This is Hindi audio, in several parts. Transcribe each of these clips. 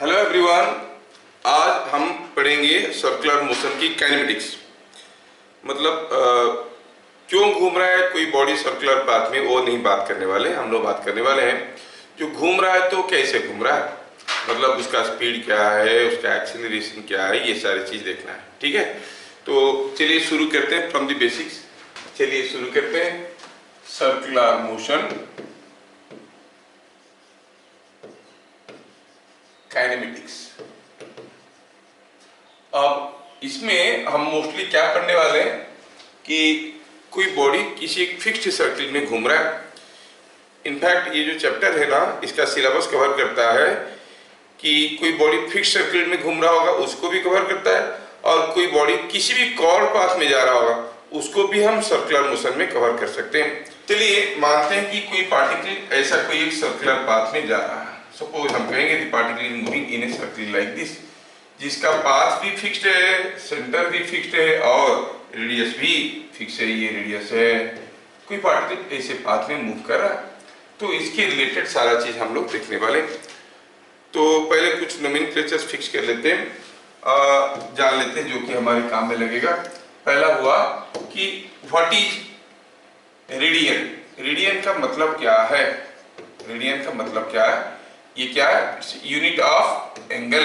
हेलो एवरीवन, आज हम पढ़ेंगे सर्कुलर मोशन की काइनेमेटिक्स। मतलब क्यों घूम रहा है कोई बॉडी सर्कुलर पाथ में, वो नहीं बात करने वाले। हम लोग बात करने वाले हैं जो घूम रहा है तो कैसे घूम रहा है, मतलब उसका स्पीड क्या है, उसका एक्सीलरेशन क्या है, ये सारी चीज़ देखना है। ठीक है, तो चलिए शुरू करते हैं फ्रॉम द बेसिक्स। चलिए शुरू करते हैं सर्कुलर मोशन काइनेमेटिक्स। अब इसमें हम मोस्टली क्या पढ़ने वाले हैं कि कोई बॉडी किसी एक फिक्स्ड सर्किल में घूम रहा है। इनफैक्ट ये जो चैप्टर है ना, इसका सिलेबस कवर करता है कि कोई बॉडी फिक्स्ड सर्किल में घूम रहा होगा उसको भी कवर करता है, और कोई बॉडी किसी भी कॉर्ड पाथ में जा रहा होगा उसको भी हम सर्कुलर मोशन में कवर कर सकते हैं। चलिए मानते हैं कि कोई पार्टिकल ऐसा कोई एक सर्कुलर पाथ में जा रहा है। सपोज हम कहेंगे the particle is moving in a circle like this, जिसका पाथ भी फिक्स्ड है, सेंटर भी फिक्स्ड है और रेडियस भी फिक्स है। ये रेडियस है। कोई पार्टिकल ऐसे पाथ में मूव कर रहा है, तो इसके रिलेटेड सारा चीज हम लोग देखने वाले। तो पहले कुछ नोमेनक्लेचर्स फिक्स कर लेते हैं, जान लेते हैं जो कि हमारे काम में लगेगा। पहला हुआ कि व्हाट इज रेडियन। रेडियन का मतलब क्या है? रेडियन का मतलब क्या है? ये क्या है? Unit of angle.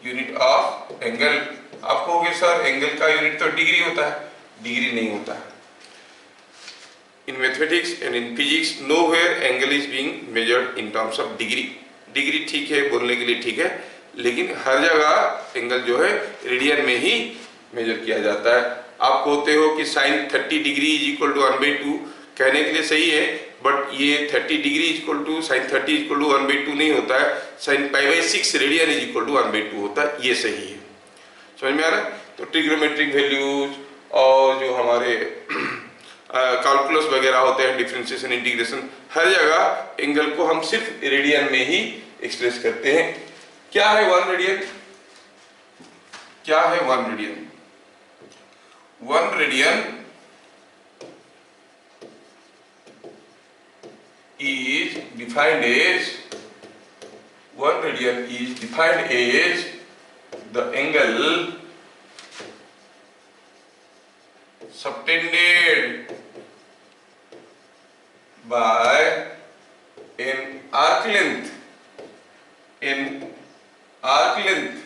Unit of angle. आप कहोगे सर एंगल का यूनिट तो डिग्री होता है। डिग्री नहीं होता है। In mathematics and in physics nowhere angle is being measured in terms of degree. Degree ठीक है, बोलने के लिए ठीक है, लेकिन हर जगह एंगल जो है रेडियन में ही मेजर किया जाता है। आप कहते हो कि sine 30 degree is equal to 1/2, कहने के लिए सही है, बट ये 30 degree equal to sine 30 equal to 1/2 नहीं होता है। Sine π/6 radian is equal to 1/2 होता है, ये सही है। समझ में आ रहा है? तो ट्रिग्नोमेट्रिक वैल्यूज और जो हमारे कैलकुलस वगैरह होते हैं, डिफरेंशिएशन, इंटीग्रेशन, हर जगह एंगल को हम सिर्फ रेडियन में ही एक्सप्रेस करते हैं। क्या है 1 रेडियन? क्या है 1 radian? 1 radian is defined as 1 radian is defined as the angle subtended by an arc length. An arc length.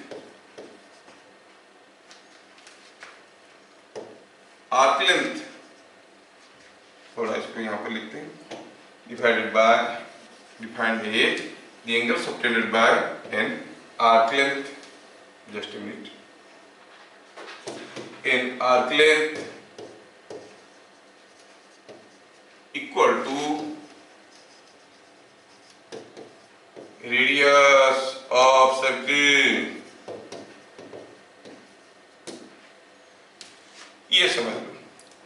Arc length. थोड़ा इसको यहाँ पर लिखते हैं। Defined as the angle subtended by an arc length. Just a minute. An arc length equal to radius of circle. ये समझ लो।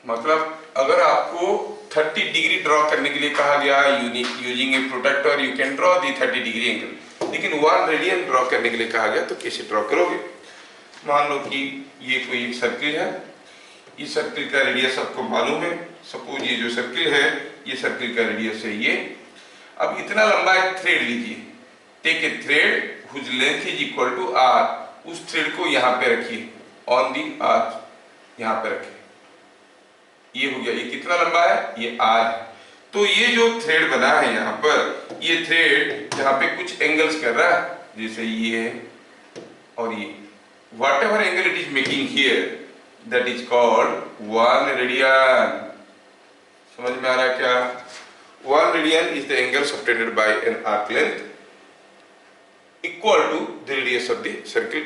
मतलब अगर आपको 30 डिग्री ड्रॉ करने के लिए कहा गया using A protractor, you can draw the 30 degree angle, लेकिन 1 रेडियन ड्रॉ करने के लिए कहा गया तो कैसे ड्रॉ करोगे? मान लो कि ये कोई एक सर्किल है, इस सर्किल का रेडियस आपको मालूम है। सपोज ये जो सर्किल है, ये सर्किल का रेडियस है ये। अब इतना लंबा एक थ्रेड लीजिए, take a thread whose length is equal to R. उस थ्रेड को यहाँ पे रखिए, ऑन दी आर, यहाँ पे रखिए। ये हो गया। ये कितना लंबा है? ये आर है। तो ये जो थ्रेड बना है यहाँ पर, ये थ्रेड यहाँ पे कुछ एंगल्स कर रहा है, जैसे ये और ये। Whatever angle it is making here, that is called 1 radian. समझ में आ रहा है क्या? 1 radian is the angle subtended by an arc length equal to the radius of the circle.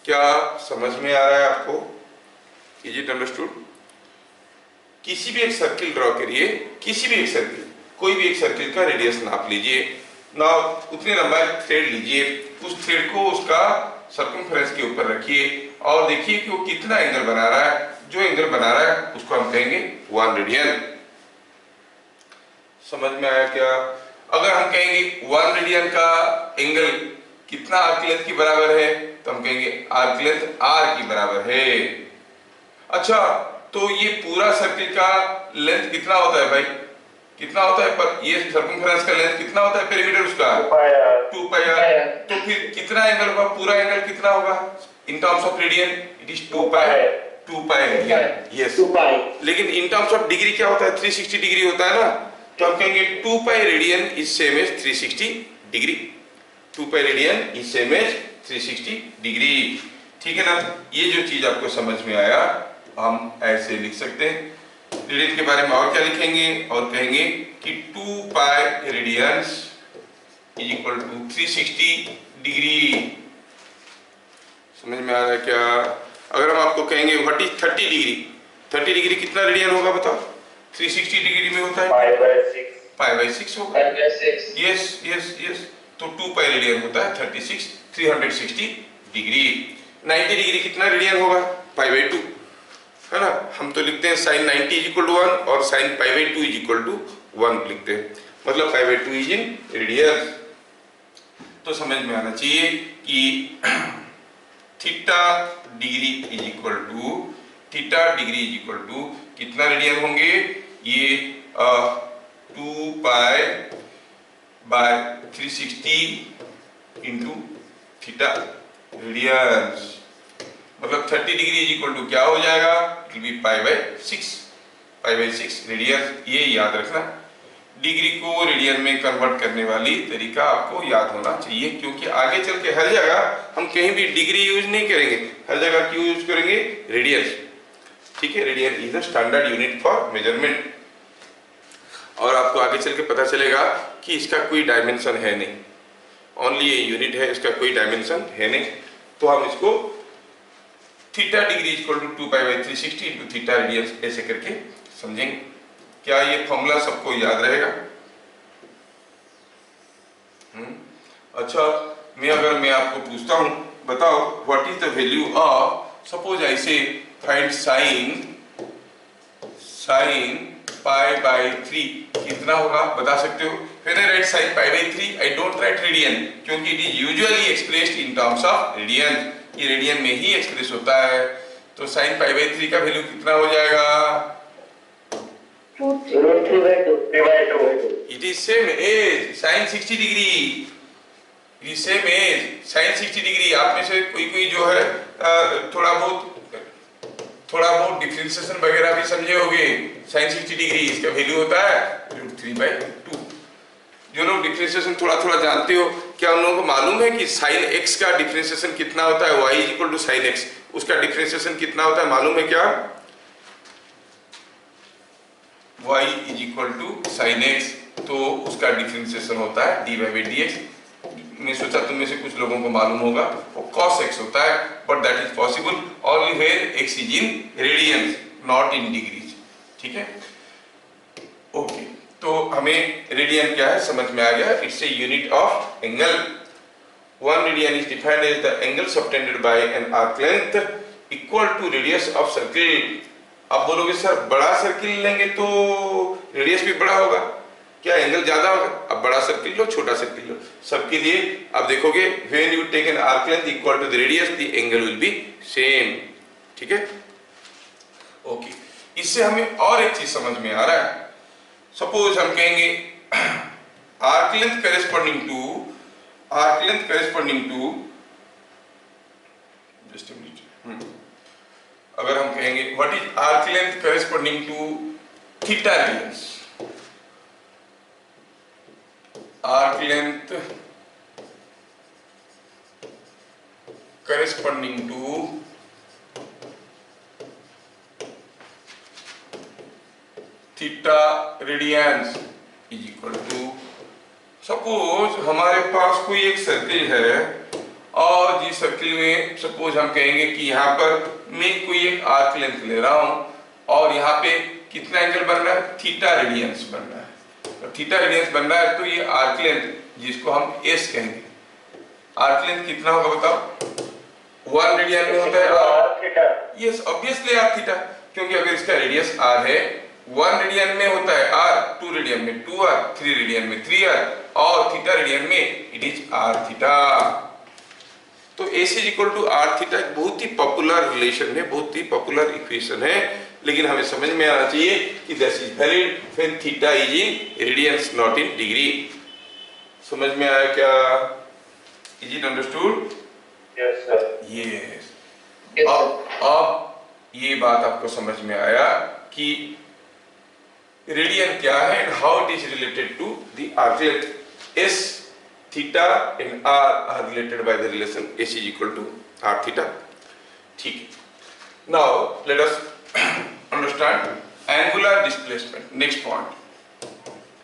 क्या समझ में आ रहा है आपको? Is it understood? किसी भी एक सर्किल ड्रॉ करिए, किसी भी एक सर्किल, कोई भी एक सर्किल का रेडियस नाप लीजिए ना, उतनी लंबा थ्रेड लीजिए, उस थ्रेड को उसका सर्कमफेरेंस के ऊपर रखिए और देखिए कि वो कितना एंगल बना रहा है। जो एंगल बना रहा है उसको हम कहेंगे 1 रेडियन। समझ में आया क्या? अगर हम कहेंगे 1 रेडियन का एंगल कितना आर्क लेंथ के बराबर है, तो हम कहेंगे आर्क लेंथ r की बराबर है। अच्छा, तो ये पूरा सर्किल का लेंथ कितना होता है भाई? कितना होता है? पर ये सर्कमफेरेंस का लेंथ कितना होता है पेरीमीटर उसका? 2 पाई r। तो फिर कितना एंगल होगा, पूरा एंगल कितना होगा इन terms of radian, it is 2 pi radian, yes. लेकिन इन टर्म्स ऑफ डिग्री क्या होता है, 360 डिग्री होता है ना, तो हम कहेंगे 2 pi radian is same as 360 degree, 2 pi radian is same as 360 degree, ठीक है ना। ये जो चीज आपको समझ में आया हम ऐसे लिख सकते हैं। रेडियन के बारे में और क्या लिखेंगे, और कहेंगे कि 2 pi radians is equal to 360 degree. समझ में आ रहा है क्या? अगर हम आपको कहेंगे व्हाट इज 30 डिग्री, 30 डिग्री कितना रेडियन होगा बताओ, 360 डिग्री में होता है पाई बाई 6 होगा, यस यस यस। तो 2 पाई रेडियन होता है 360 डिग्री। 90 डिग्री कितना रेडियन होगा, पाई बाई 2, है ना। हम तो लिखते हैं साइन 90 इज इक्वल टू 1 और sine pi by 2 is equal to 1 लिखते हैं, मतलब pi by 2 is in radian. तो समझ में आना चाहिए कि theta degree is equal to कितना रेडियन होंगे, ये 2 pi by 360 into theta radians, मतलब 30 डिग्री इज इक्वल टू क्या हो जाएगा, it will be pi by 6 radian. ये याद रखना, डिग्री को रेडियन में कन्वर्ट करने वाली तरीका आपको याद होना चाहिए, क्योंकि आगे चल के हर जगह हम कहीं भी डिग्री यूज नहीं करेंगे, हर जगह क्यों यूज करेंगे, रेडियन, ठीक है। Radian is the standard unit for measurement. और आपको आगे चल के पता चलेगा कि इसका कोई डायमेंशन है नहीं, ओनली ये यूनिट है, इसका कोई डायमेंशन है नहीं। तो हम इसको theta degree equal to 2 pi by 360 into theta radian ऐसे करके समझेंगे। क्या ये फॉर्मूला सबको याद रहेगा? अच्छा, अगर मैं आपको पूछता हूं, बताओ what is the value of, suppose I से फाइंड साइन पाई बाई 3 कितना होगा, बता सकते हो? When I write sine pi by 3 I don't write radian, क्योंकि it is usually expressed in terms of radian, ये रेडियन में ही एक्सप्रेस होता है। तो साइन पाई बाई 3 का वैल्यू कितना हो जाएगा, it is same as sin 60 degree, it is same as sin 60 degree. आप में से कोई जो है थोड़ा बहुत डिफरेंशिएशन वगैरह भी समझे होंगे। sin 60 डिग्री इसका वैल्यू होता है √3/2। जो लोग डिफरेंशिएशन थोड़ा जानते हो, क्या उन लोगों को मालूम है कि sin x का डिफरेंशिएशन कितना होता है, y equal to sin x, उसका डिफरेंशिएशन कितना होता है मालूम है क्या? y is equal to sine x, तो उसका डिफरेंशिएशन होता है dy/dx। मैं सोचा तुम में से कुछ लोगों को मालूम होगा वो cos x होता है, but that is possible only when x is in radiance not in degrees, ठीक है। ओके, तो हमें रेडियन क्या है समझ में आ गया, it's a unit of angle. 1 radian is defined as the angle subtended by an arc length equal to radius of circle. आप बोलोगे सर बड़ा सर्किल लेंगे तो रेडियस भी बड़ा होगा, क्या एंगल ज्यादा होगा? अब बड़ा सर्किल लो, छोटा सर्किल लो, सबके लिए आप देखोगे when you take an arc length equal to the radius the angle will be same, ठीक है। ओके, इससे हमें और एक चीज समझ में आ रहा है। सपोज हम कहेंगे arc length corresponding to just a minute, अगर हम कहेंगे what is arc length corresponding to theta radians, arc length corresponding to theta radians is equal to, suppose हमारे पास कोई एक सर्किल है और जिस सर्किल में सपोज हम कहेंगे कि यहाँ पर मैं कोई एक आर्क लेंथ ले रहा हूं और यहाँ पे कितना एंगल बन रहा है, थीटा रेडियंस बन रहा है। तो थीटा रेडियंस बन रहा है तो ये आर्क लेंथ जिसको हम एस कहेंगे, आर्क लेंथ कितना होगा बताओ? 1 रेडियन में होता है R, yes obviously R theta, क्योंकि अगर इसका रेडियस आर है, 1 रेडियन में होता है आर, 2 रेडियन में 2r, 3 रेडियन में 3r और थीटा रेडियन में इट इज आर थीटा। तो S is equal to R theta एक बहुत ही पॉपुलर रिलेशन है, बहुत ही पॉपुलर इक्वेशन है, लेकिन हमें समझ में आना चाहिए कि this is valid when theta is in radiance not in degree. समझ में आया क्या? Is it understood? Yes sir. Yes. Yes अब ये बात आपको समझ में आया कि रेडियन क्या है and how it is related to the arc length. S theta and R R related by the relation S is equal to R theta. ठीक है, now let us understand angular displacement. Next point,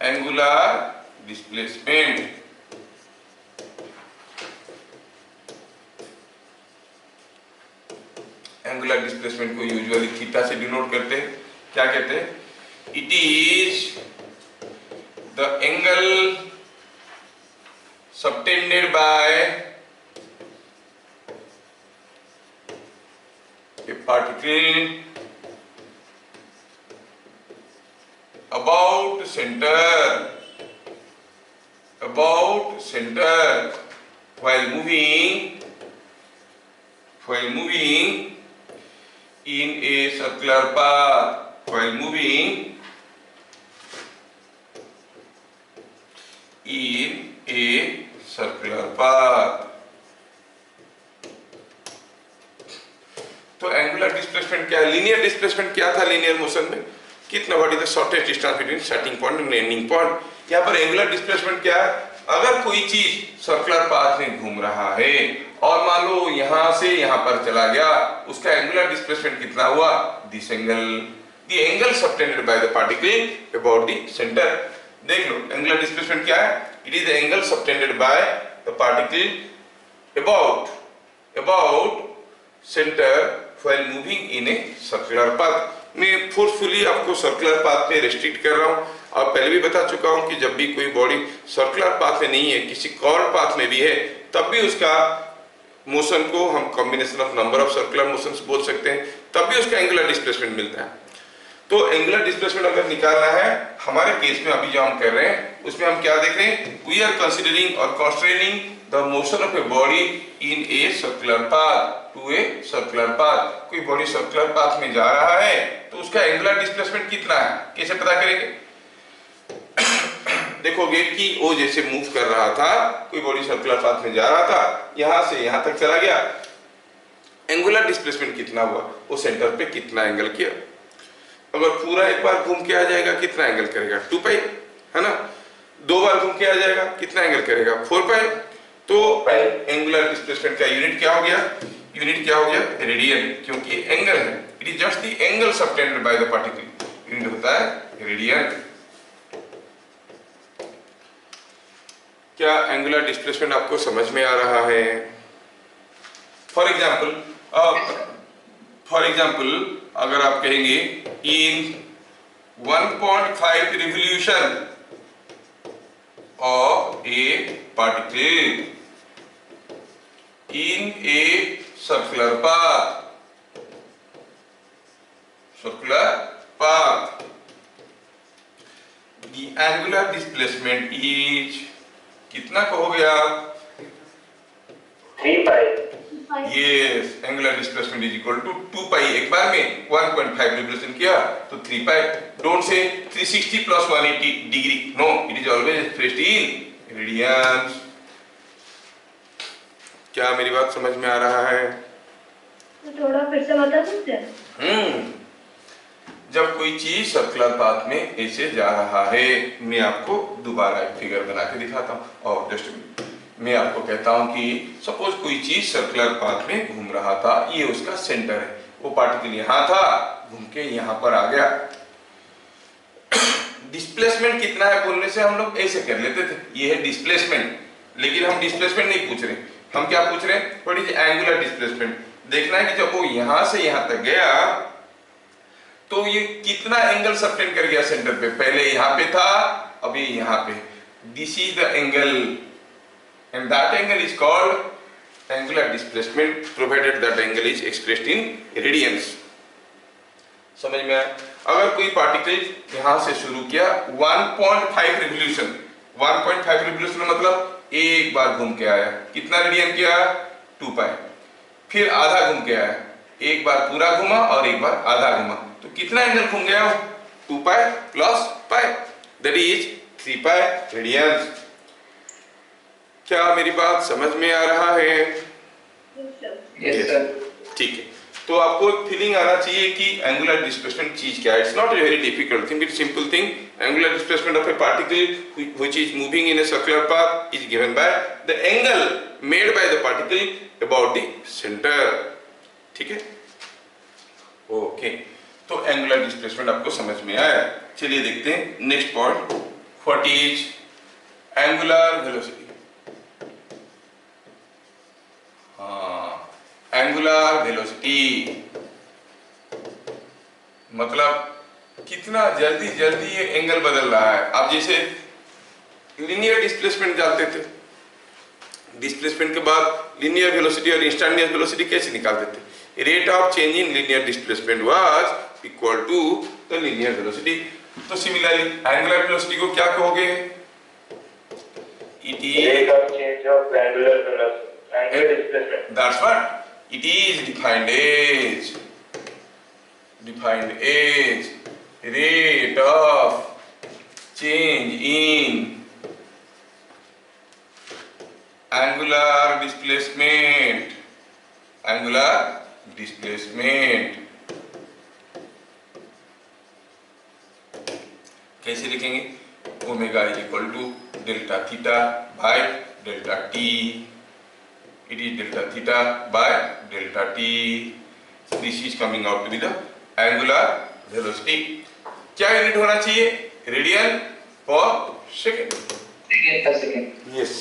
angular displacement. Angular displacement को यूजुअली थीटा से डिनोट करते हैं। क्या कहते हैं? It is the angle subtended by a particle about center while moving in a circular path, while moving in a circular path। तो एंगुलर डिस्प्लेसमेंट क्या है? लीनियर डिस्प्लेसमेंट क्या था लीनियर मोशन में? कितना what is the shortest distance between starting point and ending point. यहाँ पर एंगुलर डिस्प्लेसमेंट क्या है? अगर कोई चीज सर्कुलर पाथ में घूम रहा है और मान लो यहां से यहां पर चला गया, उसका एंगुलर डिस्प्लेसमेंट कितना हुआ? This angle, the angle subtended by the particle about the centre. देख लो एंगुलर डिस्प्लेसमेंट क्या है? It is the angle subtended by the particle about centre while moving in a circular path। मैं फोर्सफुली आपको सर्कुलर पाथ में रेस्ट्रिक्ट कर रहा हूँ, और पहले भी बता चुका हूँ कि जब भी कोई बॉडी सर्कुलर पाथ में नहीं है, किसी कर्व पाथ में भी है, तब भी उसका मोशन को हम combination of number of circular motions बोल सकते हैं, तब भी उसका एंगुलर डिस्प्लेसमेंट मिलता है। तो एंगुलर डिस्प्लेसमेंट अगर निकालना है हमारे केस में, अभी जो हम कर रहे हैं उसमें हम क्या देख रहे हैं? वी आर कंसिडरिंग और constraining the motion of a body in a circular path to a circular path. कोई बॉडी सर्कुलर पाथ में जा रहा है तो उसका एंगुलर डिस्प्लेसमेंट कितना है? कैसे पता करेंगे? देखोगे कि वो जैसे मूव कर रहा था, कोई बॉडी सर्कुलर पाथ में जा रहा था, यहां से यहां तक चला गया, एंगुलर डिस्प्लेसमेंट कितना हुआ? वो सेंटर पे कितना एंगल किया? अगर पूरा एक बार घूम के आ जाएगा कितना एंगल करेगा? 2 पाई, है ना। 2 बार घूम के आ जाएगा कितना एंगल करेगा? 4 पाई। तो एंगुलर डिस्प्लेसमेंट का यूनिट क्या हो गया? यूनिट क्या हो गया? रेडियन, क्योंकि एंगल है। It is just the angle subtended by the particle. Unit होता है रेडियन। क्या एंगुलर डिस्प्लेसमेंट आपको समझ में आ रहा है? फॉर एग्जाम्पल अगर आप कहेंगे इन 1.5 revolution of A particle in a circular path, the angular displacement is कितना कहोगे आप? 3 पाई। Yes, angular displacement is equal to 2 pi। एक बार में 1.5 रिवोल्यूशन किया तो 3 पाई। Don't say 360 plus 180 degree, no, it is always expressed in radians। क्या मेरी बात समझ में आ रहा है? तो थोड़ा फिर से बता सकते हैं? जब कोई चीज सर्कुलर पाथ में ऐसे जा रहा है, मैं आपको दोबारा एक फिगर बना के दिखाता हूँ, और जस्ट मैं आपको कहता हूँ कि सपोज कोई चीज सर्कुलर पाथ में घूम रहा था, ये उसका सेंटर है, वो पार्टिकल यहाँ था, घूम के यहाँ पर आ गया। डिस्प्लेसमेंट कितना है बोलने से हम लोग ऐसे कर लेते थे, ये है डिस्प्लेसमेंट, लेकिन हम डिस्प्लेसमेंट नहीं पूछ रहे, हम क्या पूछ रहे हैं? What is angular displacement. देखना है कि जब वो यहां से यहां तक गया तो ये कितना एंगल सबटेंड कर गया सेंटर पे। पहले यहां पे था, अभी यहां पे। This is the angle and that angle is called angular displacement, provided that angle is expressed in radiance. समझ में आया? अगर कोई पार्टिकल यहां से शुरू किया 1.5 रिवोल्यूशन, 1.5 रिवोल्यूशन मतलब एक बार घूम के आया, कितना रेडियन किया? 2 पाई। फिर आधा घूम के आया, एक बार पूरा घुमा और एक बार आधा घुमा, तो कितना एंगल घूम गया? 2 pi plus pi, that is 3 pi radiance. क्या मेरी बात समझ में आ रहा है? Yes, sir. ठीक है, तो आपको एक फीलिंग आना चाहिए कि एंगुलर डिस्प्लेसमेंट चीज क्या है. It's not a very difficult thing, it's simple thing. Angular displacement of A particle which is moving in a circular path is given by the angle made by the particle about the centre. ठीक है, ओके. तो एंगुलर डिस्प्लेसमेंट आपको समझ में आया. चलिए देखते हैं next point. What is angular velocity? Angular velocity मतलब कितना जल्दी जल्दी ये एंगल बदल रहा है. आप जैसे लीनियर डिस्प्लेसमेंट जानते थे, डिस्प्लेसमेंट के बाद लीनियर वेलोसिटी और इंस्टेंटेनियस वेलोसिटी कैसे निकालते थे? Rate of change in linear displacement was equal to the linear velocity. तो सिमिलरली एंगुलर वेलोसिटी को क्या कहोगे? It is Rate of change of angular velocity, angular displacement. that's what it is defined as rate of change in angular displacement. कैसे लिखेंगे? Omega is equal to delta theta by delta T. It is delta theta by delta t. This is coming out to be the angular velocity. क्या यूनिट होना चाहिए? Radian per second. Second per second. Yes.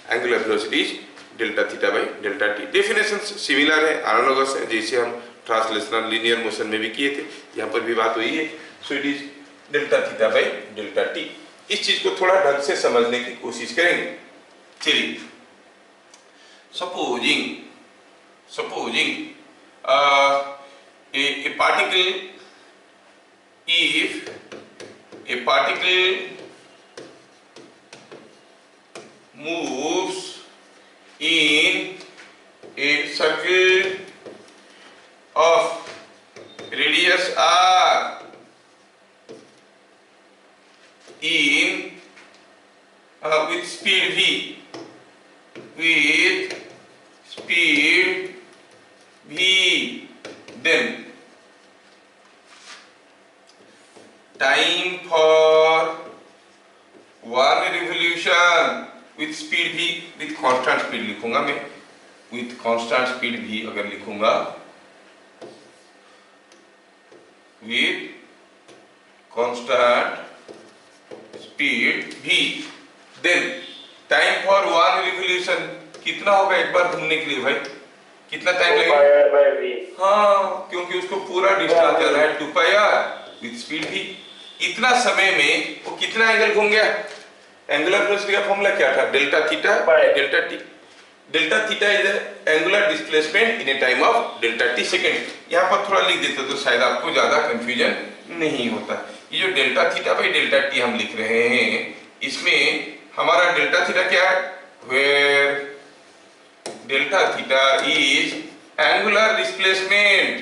Angular velocity is delta theta by delta t. Definitions similar है, एनालॉगस है, जैसे हम ट्रांसलेशनल लीनियर मोशन में भी किए थे, यहाँ पर भी बात हुई है. सो it is delta theta by delta T. इस चीज को थोड़ा ढंग से समझने की कोशिश करेंगे. चलिए, supposing a particle, if a particle moves in a circle of radius r in with speed v, then time for one revolution with speed v, with constant speed लिखूंगा मैं, with constant speed v अगर लिखूंगा, with constant speed v, then time for one revolution कितना होगा एक बार घूमने के लिए भाई? कितना टाइम लगेगा? हाँ, क्योंकि उसको पूरा डिस्टेंस जाना है 2 pi r with speed v. इतना समय में वो कितना एंगल घूम गया? एंगुलर वेलोसिटी का फॉर्मूला क्या था? Delta theta by delta T. Delta theta is angular displacement in A time of delta T second. यहाँ पर थोड़ा लिख देते तो शायद आपको ज्यादा कंफ्यूजन नहीं होता. ये जो delta theta by delta T हम लिख रहे हैं, इसमें हमारा डेल्टा थीटा क्या है? Where delta theta is angular displacement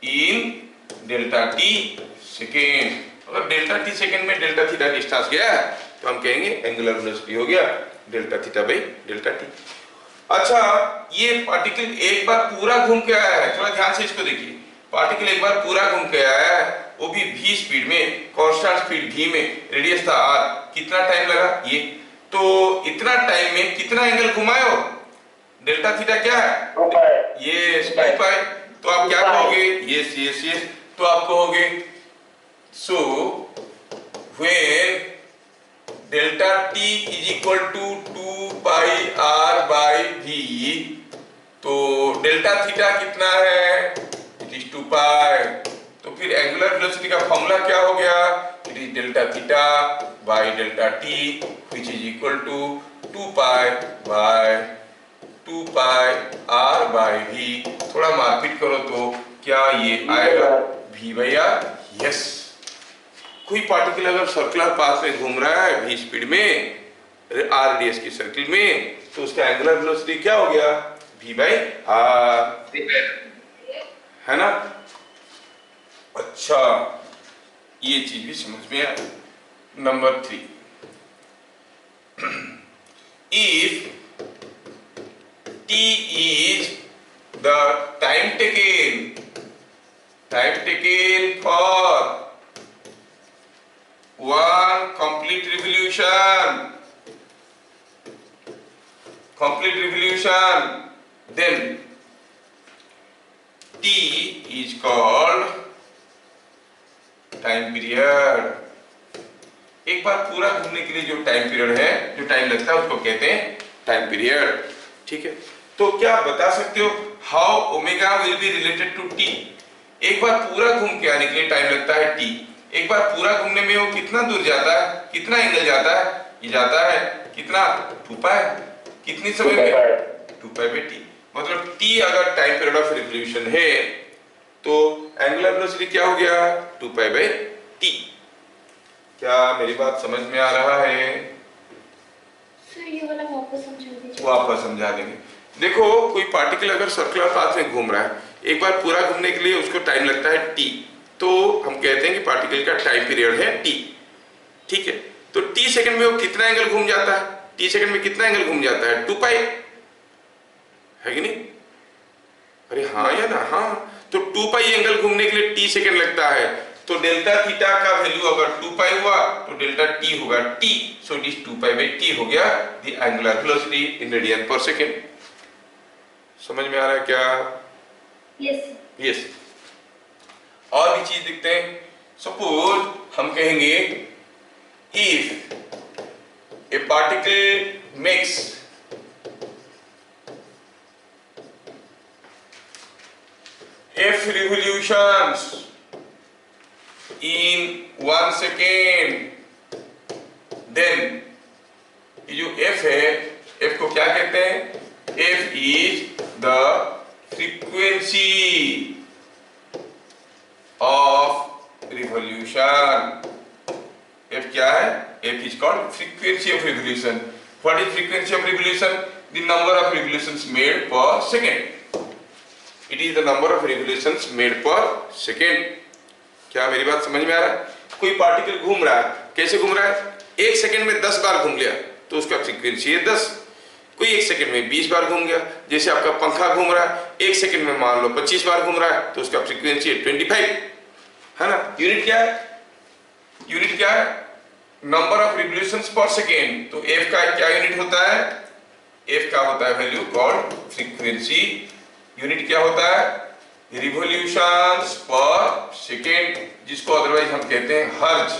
in delta t second. अगर डेल्टा टी सेकेंड में डेल्टा थीटा डिस्टेंस गया तो हम कहेंगे एंगुलर वेलोसिटी हो गया delta theta by delta T. अच्छा, ये पार्टिकल एक बार पूरा घूम के आया है, थोड़ा ध्यान से इसको देखिए. पार्टिकल एक बार पूरा घूम के आया है, वो भी v स्पीड में, कांस्टेंट स्पीड v में, रेडियस था r. कितना टाइम लगा? ये तो इतना टाइम में कितना एंगल घुमाए हो? डेल्टा थीटा क्या है? 2 पाई. ये 2 पाई. तो आप क्या कहोगे? Yes yes yes. तो आप कहोगे so when delta t is equal to 2 pi r by v, तो डेल्टा थीटा कितना है? It is 2 pi. तो फिर एंगुलर वेलोसिटी का फॉर्मूला क्या हो गया? It is delta theta by delta T which is equal to 2 pi by 2 pi r by v. थोड़ा मारपीट करो तो क्या ये आएगा? v by r. यस. कोई पार्टिकल अगर सर्कुलर पाथ में घूम रहा है v स्पीड में, r रेडियस की सर्किल में, तो उसका एंगुलर वेलोसिटी क्या हो गया? v बाय r, है ना? अच्छा, ये चीज भी समझ में आया. Number 3, if t is the time taken for one complete revolution, then t is called time period. एक बार पूरा घूमने के लिए जो टाइम पीरियड है, जो टाइम लगता है, उसको कहते हैं टाइम पीरियड। ठीक है, तो क्या आप बता सकते हो how omega will be related to T? एक बार पूरा घूम के आने के लिए टाइम लगता है टी, एक बार पूरा घूमने में वो कितना दूर जाता है, कितना एंगल जाता है? ये जाता है कितना? 2 पाई। कितनी समय में? 2 पाई बाई टी। मतलब टी अगर टाइम पीरियड ऑफ रिवोल्यूशन है तो एंगुलर वेलोसिटी क्या हो गया? 2 पाई बाई टी। क्या मेरी बात समझ में आ रहा है? सर ये वाला वापस समझा दीजिए। वापस समझा देंगे। देखो, कोई पार्टिकल अगर सर्कुलर पाथ में घूम रहा है, एक बार पूरा घूमने के लिए उसको टाइम लगता है टी, तो हम कहते हैं कि पार्टिकल का टाइम पीरियड है टी। ठीक है, तो टी सेकंड में वो कितना एंगल घूम जाता है? टी सेकंड में कितना एंगल घूम जाता है? 2 पाई, है कि नहीं? अरे हाँ या ना? हाँ, तो 2 पाई एंगल घूमने के लिए टी सेकंड लगता है, तो डेल्टा थीटा का वैल्यू अगर 2 पाई हुआ तो डेल्टा टी होगा T, so it is 2 pi by T हो गया the angular velocity in radian पर सेकंड। समझ में आ रहा है क्या? यस। यस। और भी चीज देखते हैं। सपोज हम कहेंगे if A particle makes f revolutions in 1 second, then ये जो f है, f को क्या कहते हैं? f is the frequency of revolution। f क्या है? f is called frequency of revolution। What is frequency of revolution? The number of revolutions made per second। It is the number of revolutions made per second। क्या मेरी बात समझ में आ रहा है? कोई पार्टिकल घूम रहा है, कैसे घूम रहा है? 1 सेकंड में 10 बार घूम लिया तो उसका फ्रीक्वेंसी है 10। कोई 1 सेकंड में 20 बार घूम गया, जैसे आपका पंखा घूम रहा है, 1 सेकंड में मान लो 25 बार घूम रहा है तो उसका फ्रीक्वेंसी है 25, है ना? यूनिट क्या है? यूनिट क्या है? नंबर ऑफ रिवोल्यूशंस पर सेकेंड। तो f का क्या यूनिट होता है? f का होता है वैल्यू कॉल्ड फ्रीक्वेंसी। यूनिट क्या होता है? रिवोल्यूशंस पर सेकेंड, जिसको अदरवाइज हम कहते हैं हर्ज,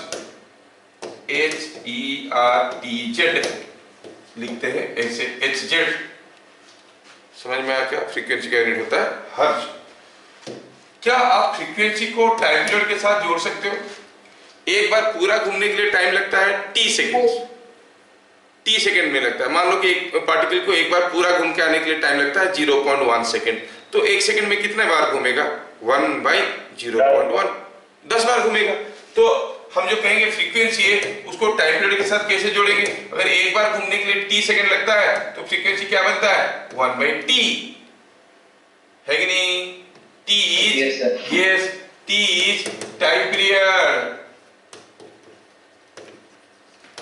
HERTZ लिखते हैं ऐसे, HZ। समझ में आया क्या? फ्रीक्वेंसी का यूनिट होता है हर्ज। क्या आप फ्रीक्वेंसी को टाइम पीरियड के साथ जोड़ सकते हो? एक बार पूरा घूमने के लिए टाइम लगता है t सेकेंड, t सेकेंड में लगता है। मान लो कि एक पार्टिकल को एक बार पूरा घूम के आने के लिए टाइम लगता है 0.1 सेकेंड, तो 1 सेकेंड में कितने बार घूमेगा? 1 बाई 0.1, 10 बार घूमेगा। तो हम जो कहेंगे फ्रीक्वेंसी है उसको टाइम पीरियड के साथ कैसे जोड़ेंगे? अगर एक बार घूमने के लिए t सेकेंड लगता है तो फ्रीक्वेंसी क्या बनता है? 1 बाई t, है कि नहीं? t is, yes, t is time period.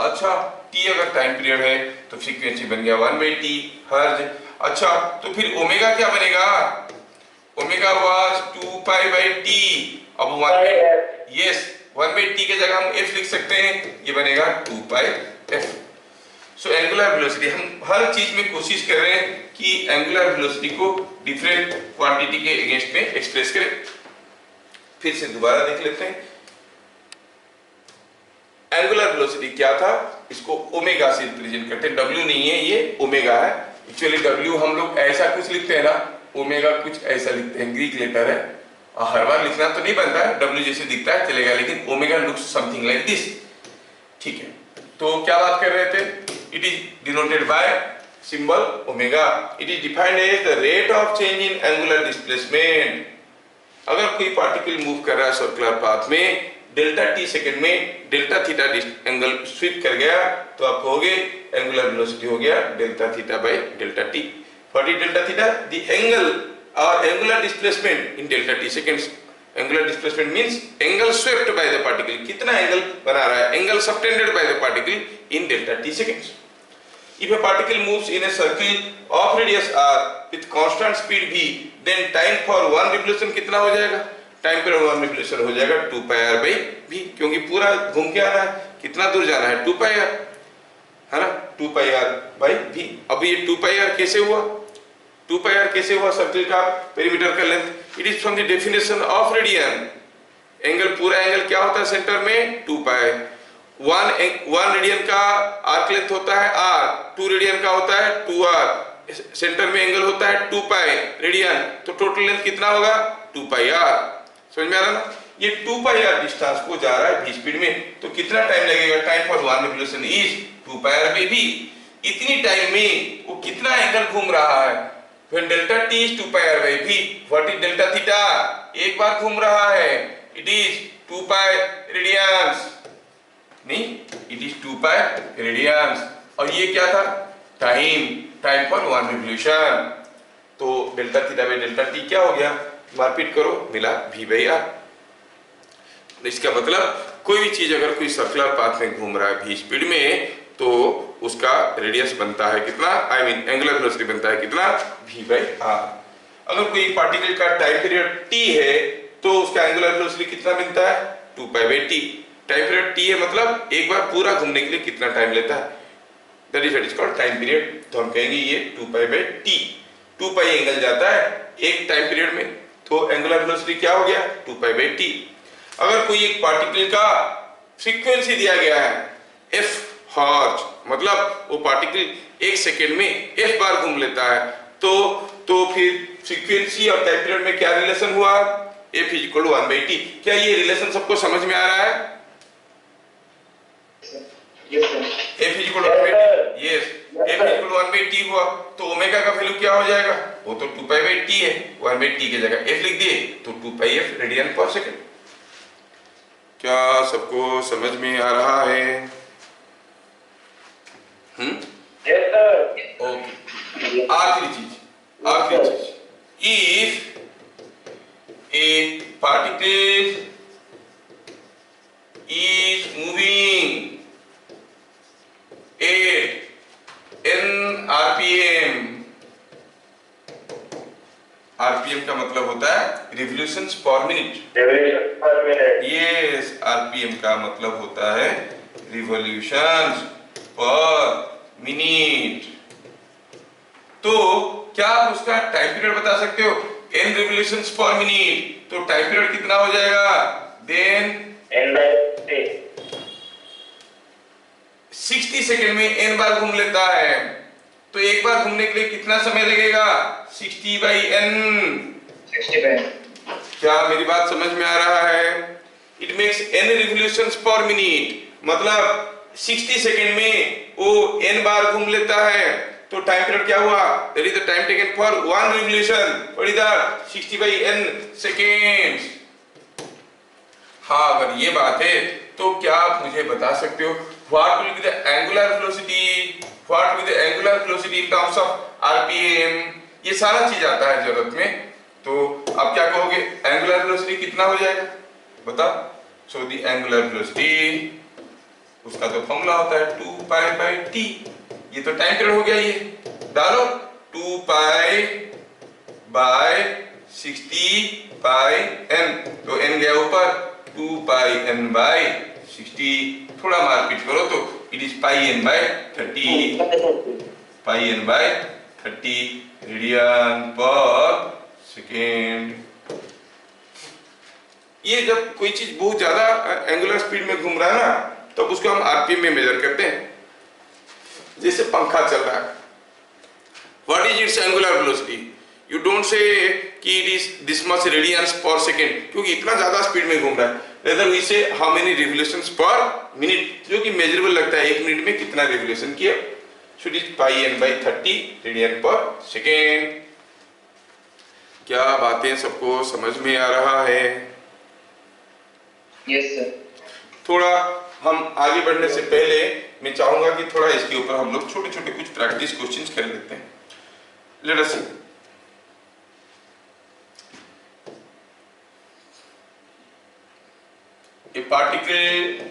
अच्छा, t अगर टाइम पीरियड है तो फ्रीक्वेंसी बन गया 1 बाई टी हर्ज। अच्छा, तो फिर ओमेगा क्या बनेगा? Omega was 2 pi by T. अब 1, यस, 1 बाई टी के जगह हम f लिख सकते हैं, ये बनेगा 2 pi f। So angular velocity, हम हर चीज में कोशिश कर रहे हैं कि एंगुलर वेलोसिटी को डिफरेंट क्वांटिटी के अगेंस्ट में एक्सप्रेस करें। फिर से दोबारा देख लेते हैं। एंगुलर वेलोसिटी क्या था? इसको ओमेगा से रिप्रेजेंट करते हैं। W नहीं है, ये ओमेगा है। एक्चुअली W हम लोग ऐसा कुछ लिखते हैं ना, ओमेगा कुछ ऐसा लिखते हैं, ग्रीक लेटर है, हर बार लिखना तो नहीं बनता है, W जैसे दिखता है चलेगा, लेकिन omega looks something like this. ठीक है, तो क्या बात कर रहे थे? It is denoted by symbol omega. It is defined as the rate of change in angular displacement. अगर कोई पार्टिकल मूव कर रहा है सर्कुलर पाथ में, डेल्टा टी सेकंड में डेल्टा थीटा एंगल स्वीप कर गया तो आप कहोगे एंगुलर वेलोसिटी हो गया delta theta by delta T. What is delta theta? The angle और angular displacement in delta T seconds. Angular displacement means angle swept by the particle, कितना एंगल बना रहा है, angle subtended by the particle in delta T seconds. If a particle moves in a circle of radius r with constant speed v, then time for one revolution कितना हो जाएगा? टाइम पर वन रिवोल्यूशन हो जाएगा 2 पाई आर बाई v, क्योंकि पूरा घूम के आना है, कितना दूर जाना है 2 पाई आर, है ना, 2 पाई आर बाई v। अब ये 2 पाई आर कैसे हुआ? 2 पाई आर कैसे हुआ? सर्कल का पेरीमीटर का length, it is from the definition of radian. Angle, पूरा एंगल क्या होता है सेंटर में? 2 पाई। वन रेडियन का आर्क लेंथ होता है r, 2 रेडियन का होता है 2r, सेंटर में एंगल होता है 2 पाई रेडियन, तो टोटल लेंथ कितना होगा? 2 पाई r। समझ में आ रहा ना? ये 2 पाई r डिस्टेंस को जा रहा है v स्पीड में, तो कितना टाइम लगेगा? Time for one revolution is 2 pi r by v। इतनी टाइम में वो कितना एंगल घूम रहा है? When delta t is 2 pi r by v, what is delta theta? एक बार घूम रहा है, it is 2 pi radians, नहीं, it is 2 pi radians। और ये क्या था? Time for one revolution. तो delta theta by delta T क्या हो गया? मारपीट करो, मिला v बाई r। इसका मतलब कोई भी चीज अगर कोई सर्कुलर पाथ में घूम रहा है v स्पीड में, तो उसका रेडियस बनता है कितना? आई मीन एंगुलर वेलोसिटी बनता है कितना? v by r। अगर कोई पार्टिकल का टाइम पीरियड t है, तो उसका एंगुलर वेलोसिटी कितना मिलता है? 2 pi by t। Time period t है, मतलब एक बार पूरा घूमने के लिए कितना टाइम लेता है? That is called time period. तो हम कहेंगे ये 2 pi by t। 2 pi angle जाता है एक टाइम पीरियड में, तो एंगुलर वेलोसिटी क्या हो गया? 2 पाई बाई t। अगर कोई एक पार्टिकल का फ्रीक्वेंसी दिया गया है f हर्ट्ज, मतलब वो पार्टिकल एक सेकेंड में f बार घूम लेता है, तो फिर फ्रीक्वेंसी और टाइम पीरियड में क्या रिलेशन हुआ? f is equal to 1 by t। क्या ये रिलेशन सबको समझ में आ रहा है? Yes, sir. f is equal to 1 by t, yes, f is equal to 1 by t हुआ, तो ओमेगा का वैल्यू क्या हो जाएगा? वो तो 2 पाई बाई t है, 1 बाई t की जगह f लिख दिए, तो 2 पाई f रेडियन पर सेकंड। क्या सबको समझ में आ रहा है? Yes, sir. ओके, आखिरी चीज, if A particle is moving at n rpm, rpm का मतलब होता है revolutions per minute. Revolution per minute. Yes, rpm का मतलब होता है रिवोल्यूशंस पर मिनट। तो क्या आप उसका टाइम पीरियड बता सकते हो? n रिवोल्यूशंस पर मिनट, तो टाइम पीरियड कितना हो जाएगा? Then N by T. 60 second में n बार घूम लेता है, तो एक बार घूमने के लिए कितना समय लगेगा? 60 बाई n। 60 by. क्या मेरी बात समझ में आ रहा है? It makes n revolutions per minute, मतलब 60 सेकंड में वो n बार घूम लेता है, तो टाइम पीरियड क्या हुआ? That is the time taken for one revolution. What is that? 60 by n seconds. हाँ, अगर ये बात है, तो क्या आप मुझे बता सकते हो what will be the angular velocity, what will be the angular velocity in terms of RPM? ये सारा चीज आता है जरूरत में, तो आप क्या कहोगे? एंगुलर वेलोसिटी कितना हो जाएगा बताओ? सो द एंगुलर वेलोसिटी, उसका तो फॉर्मूला होता है 2 पाई बाई t। ये तो टाइम पीरियड हो गया, ये डालो 2 पाई बाय 60 पाई n, तो n गया ऊपर, 2 पाई n बाय 60, थोड़ा मारपीट करो तो it is pi n by 30, pi n by 30 radian per second. ये जब कोई चीज बहुत ज्यादा एंगुलर स्पीड में घूम रहा है ना, तब उसको हम आरपीएम में मेजर करते हैं। जैसे पंखा चल रहा है, what is its angular velocity? You don't say कि it is this much radians per second, क्योंकि इतना ज्यादा स्पीड में घूम रहा है। Rather we say how many revolutions per minute, जो कि मेजरेबल लगता है, एक मिनट में कितना रिवोल्यूशन किया। सो it is pi n by 30 radian per second. क्या बातें सबको समझ में आ रहा है? Yes, sir. थोड़ा हम आगे बढ़ने से पहले मैं चाहूंगा कि थोड़ा इसके ऊपर हम लोग छोटे छोटे कुछ प्रैक्टिस क्वेश्चंस कर लेते हैं। Let us see. A particle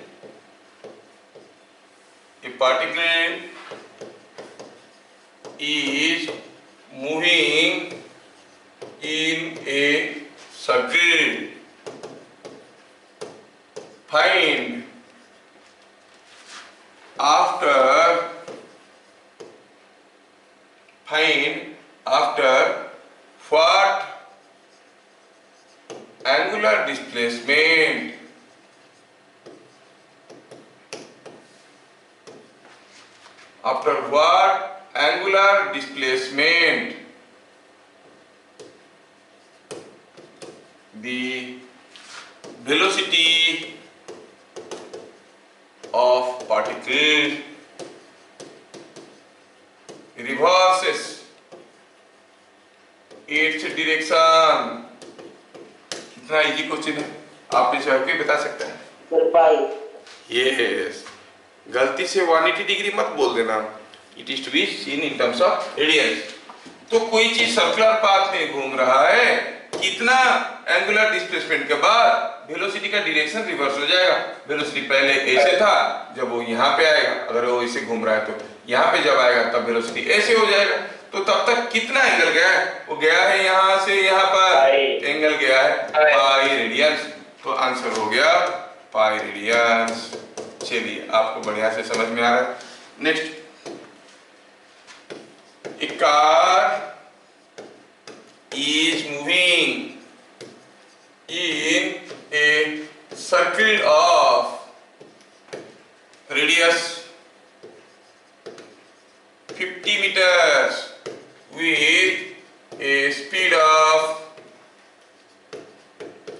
is moving in a circle. Find after what angular displacement the velocity of particle reverses its direction. कितना इजी क्वेश्चन है, आप इसे हर कोई बता सकता है। यस, गलती से 180 डिग्री मत बोल देना, it is to be seen in terms of radians. तो कोई चीज सर्कुलर पाथ में घूम रहा है, कितना एंगुलर डिस्प्लेसमेंट के बाद वेलोसिटी का डायरेक्शन रिवर्स हो जाएगा। वेलोसिटी पहले ऐसे था, जब वो यहाँ पे आएगा, अगर वो ऐसे घूम रहा है तो यहाँ पे जब आएगा तब वेलोसिटी ऐसे हो जाएगा। तो तब तक कितना एंगल गया है, वो गया है यहाँ से यहाँ पर, एंगल गया है पाई रेडियंस। तो आंसर हो गया पाई रेडियंस। चलिए, आपको बढ़िया से समझ में आ रहा है। Next, a car is moving in a circle of radius 50 meters with a speed of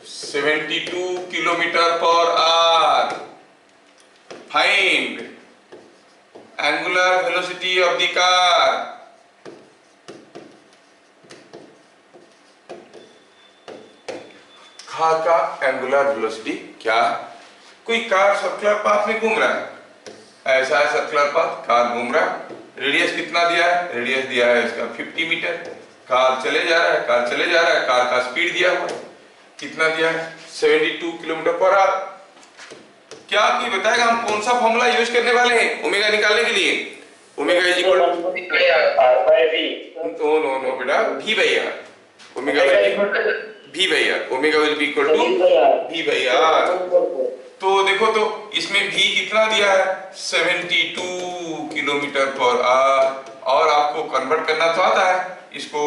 72 km/h. Find angular velocity of the car. Car का एंगुलर वेलोसिटी क्या है? कोई कार सर्कुलर पाथ में घूम रहा है, ऐसा है सर्कुलर पाथ, कार घूम रहा है, रेडियस कितना दिया है? रेडियस दिया है इसका 50 मीटर। कार चले जा रहा है, कार चले जा रहा है, कार का स्पीड दिया हुआ है, कितना दिया है? 72 km/h। क्या कोई बताएगा हम कौन सा फॉर्मूला यूज करने वाले हैं ओमेगा निकालने के लिए? Omega is equal to no बेटा, v by are. Omega v by are, omega will be equal to v by R. तो देखो, तो इसमें v कितना दिया है? 72 km/h। और आपको कन्वर्ट करना तो आता है इसको,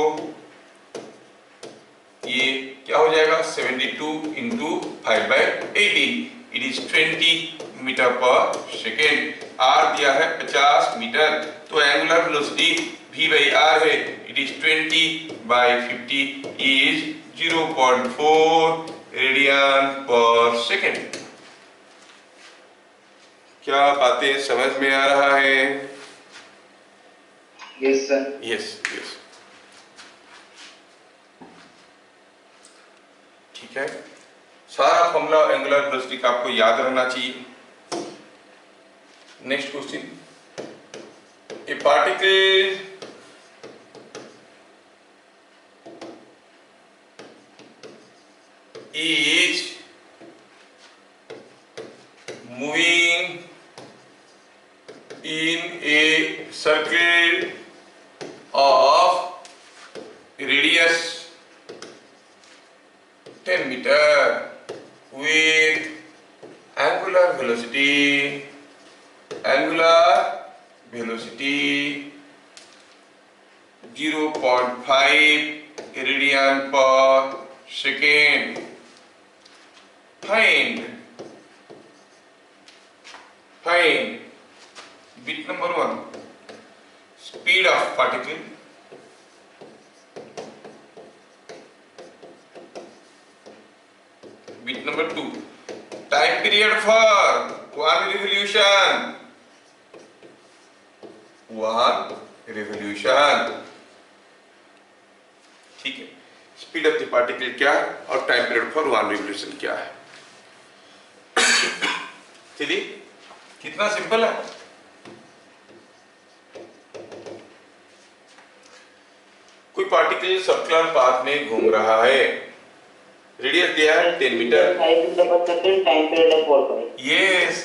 ये क्या हो जाएगा? 72 into 5/18, इट इज 20 मीटर पर सेकेंड। r दिया है 50 मीटर, तो angular velocity v by r है, it is 20/50 is 0.4 radian per second. क्या बातें समझ में आ रहा है? Yes sir. यस यस, ठीक है। सारा फॉर्मूला एंगुलर वेलोसिटी का आपको याद रहना चाहिए। Next question, A particle is moving in a circle of radius 10 meter with angular velocity 0.5 radian per second. Find bit number 1, speed of particle. Bit number 2, time period for one revolution. ठीक है, स्पीड ऑफ द पार्टिकल क्या है और time period for one revolution क्या है। चलिए, कितना सिंपल है। कोई पार्टिकल सर्कुलर पाथ में घूम रहा है, रेडियस दिया है 10 metre, yes,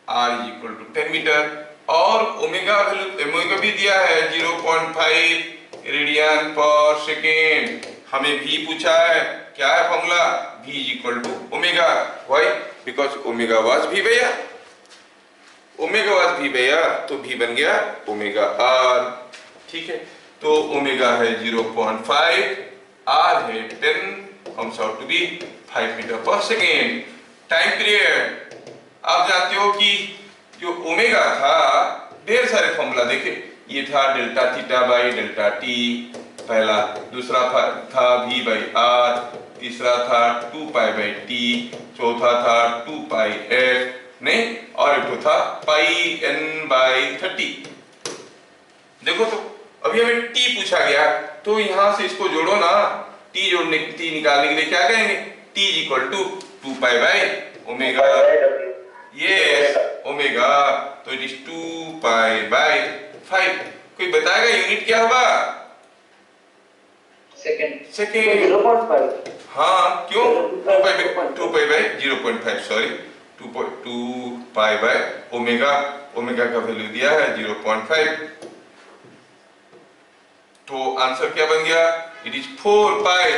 r is equal to 10 metre, और ओमेगा वैल्यू ओमेगा भी दिया है 0.5 रेडियन पर सेकेंड। हमें v पूछा है, क्या है formula? v is equal to omega. Why? Because omega was v by r, omega was v by r, तो v बन गया ओमेगा r। ठीक है, तो ओमेगा है 0.5, r है 10, comes out to be 5 metre पर सेकेंड। टाइम पीरियड आप जानते हो कि जो ओमेगा था, ढेर सारे फॉर्मूला देखे, ये था delta theta by delta T पहला, दूसरा था v बाई r, तीसरा था 2 पाई बाई टी, चौथा था 2 पाई f नहीं, और एक था पाई n बाई 30। देखो तो अभी हमें t पूछा गया, तो यहां से इसको जोड़ो ना, t जोड़ने t निकालने के लिए क्या कहेंगे? t is equal to 2 pi by omega, yes omega, तो इट इज 2 पाई बाई 5। कोई बताएगा यूनिट क्या होगा? सेकेंड। 0.5। हाँ, क्यों? 2 pi by 0.5, sorry 2 pi by omega, omega का वैल्यू दिया है 0.5, तो आंसर क्या बन गया? It is 4 pi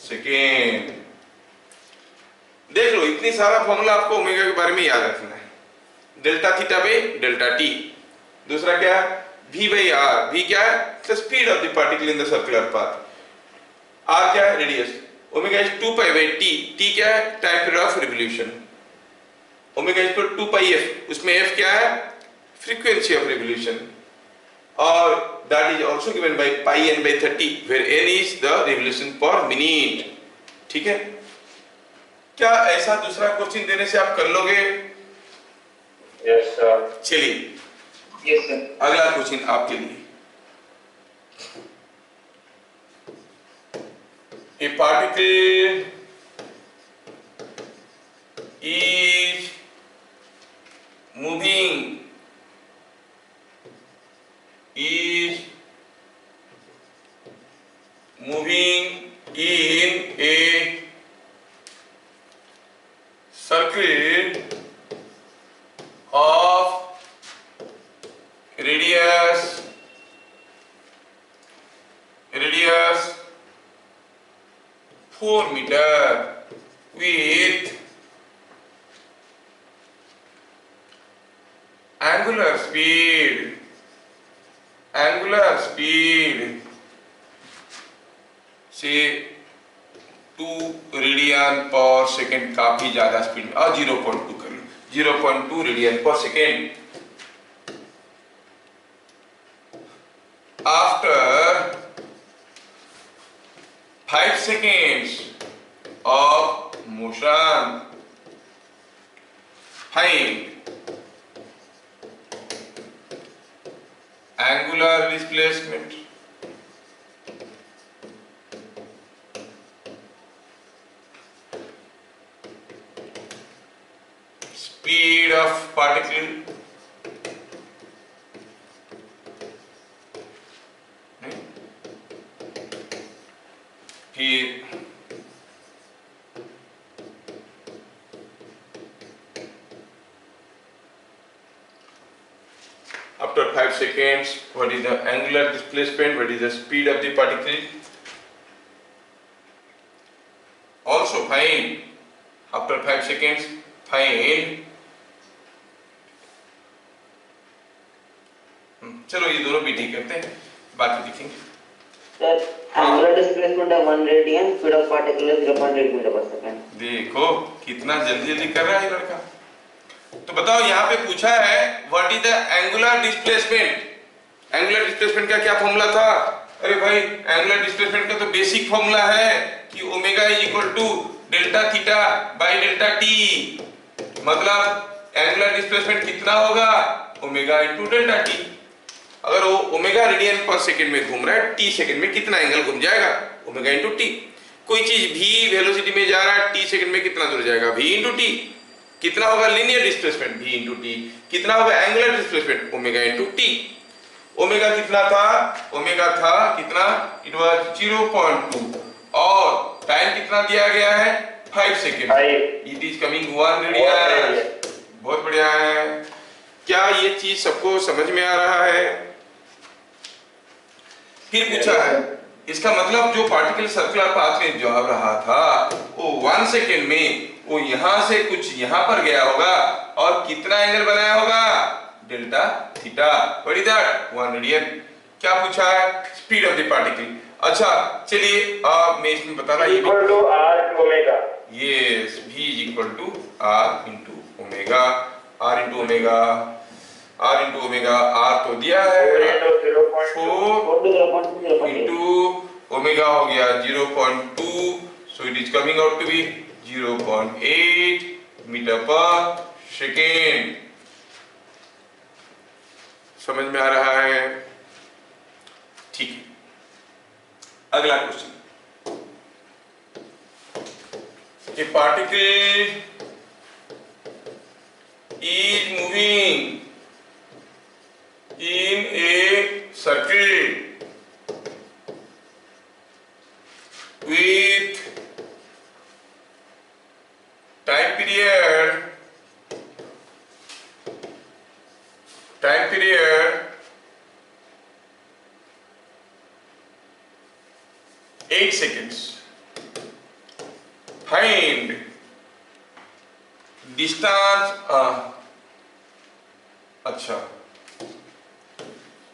second. देख लो, इतनी सारा फॉर्मूला आपको ओमेगा के बारे में याद रखना है। Delta theta by delta T, दूसरा क्या है? v बाई r, v क्या है? The speed of the particle in the circular path, r क्या है? Radius, omega is 2 pi by t, t क्या है? Time period of revolution, omega is 2 pi f, उसमें f क्या है? फ्रीक्वेंसी ऑफ रिवोल्यूशन, और that is also given by pi n by 30, where n is the revolution per minute. ठीक है, क्या ऐसा दूसरा क्वेश्चन देने से आप कर लोगे? Yes, sir. चलिए Yes, sir. अगला क्वेश्चन आपके लिए। A particle is moving in a circle of radius 4 meter with angular speed से 2 रेडियन पर सेकेंड, काफी ज्यादा स्पीड, और 0.2 कर लो, 0.2 radian per second. After 5 seconds of motion, find angular displacement, speed of particle, फिर after 5 seconds, what is the angular displacement, what is the speed of the particle, also find after 5 seconds, find चलो ये दोनों भी ठीक करते हैं, बाकी लिखेंगे। Sir, angular displacement of 1 radian, speed of particle is 0.8 meter per second. देखो कितना जल्दी जल्दी कर रहा है लड़का। तो बताओ, यहाँ पे पूछा है what is the angular displacement. Angular displacement का क्या फॉर्मूला था? अरे भाई, एंगुलर डिस्प्लेसमेंट का तो बेसिक फॉर्मूला है कि omega is equal to delta theta by delta T. मतलब एंगुलर डिस्प्लेसमेंट कितना होगा? Omega into delta T. अगर वो ओमेगा रेडियन पर सेकंड में घूम रहा है, टी सेकंड में कितना एंगल घूम जाएगा? Omega into T. कोई चीज v वेलोसिटी में जा रहा है, टी सेकंड में कितना दूर जाएगा? v into T. कितना होगा linear displacement? v into T. कितना होगा angular displacement? Omega into T. Omega कितना था? ओमेगा था कितना? इट वाज 0.2, और टाइम कितना दिया गया है? 5 second. It is coming 1 radian. बहुत बढ़िया है। क्या ये चीज सबको समझ में आ रहा है? फिर पूछा है इसका मतलब जो पार्टिकल सर्कुलर पाथ में जा रहा था वो 1 सेकेंड में वो यहां से कुछ यहां पर गया होगा और कितना एंगल बनाया होगा? Delta theta. What is that? 1 radian. क्या पूछा है? Speed of the particle. अच्छा चलिए मैं इसमें बताना ये equal to R omega. Yes, v is equal to r into omega, r into omega, r into omega, r तो दिया है 4 into omega हो गया 0.2, so it is coming out to be 0.8 metre पर सेकेंड। समझ में आ रहा है? ठीक है, अगला question. A particle is moving in a circle with time period 8 seconds. Find distance अच्छा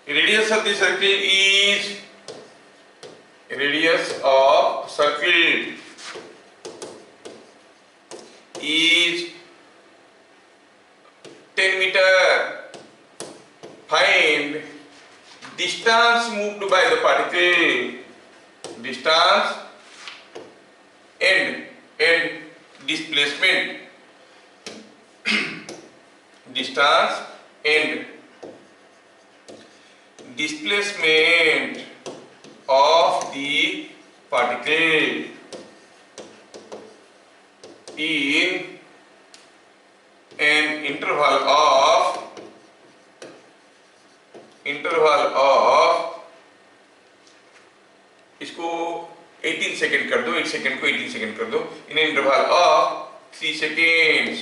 radius of the circle is 10 meter. Find distance moved by the particle. Distance and displacement. Distance and displacement of the particle in an interval of इसको 18 सेकेंड कर दो, 1 सेकेंड को 18 सेकेंड कर दो, इन इंटरवल ऑफ 3 सेकेंड्स।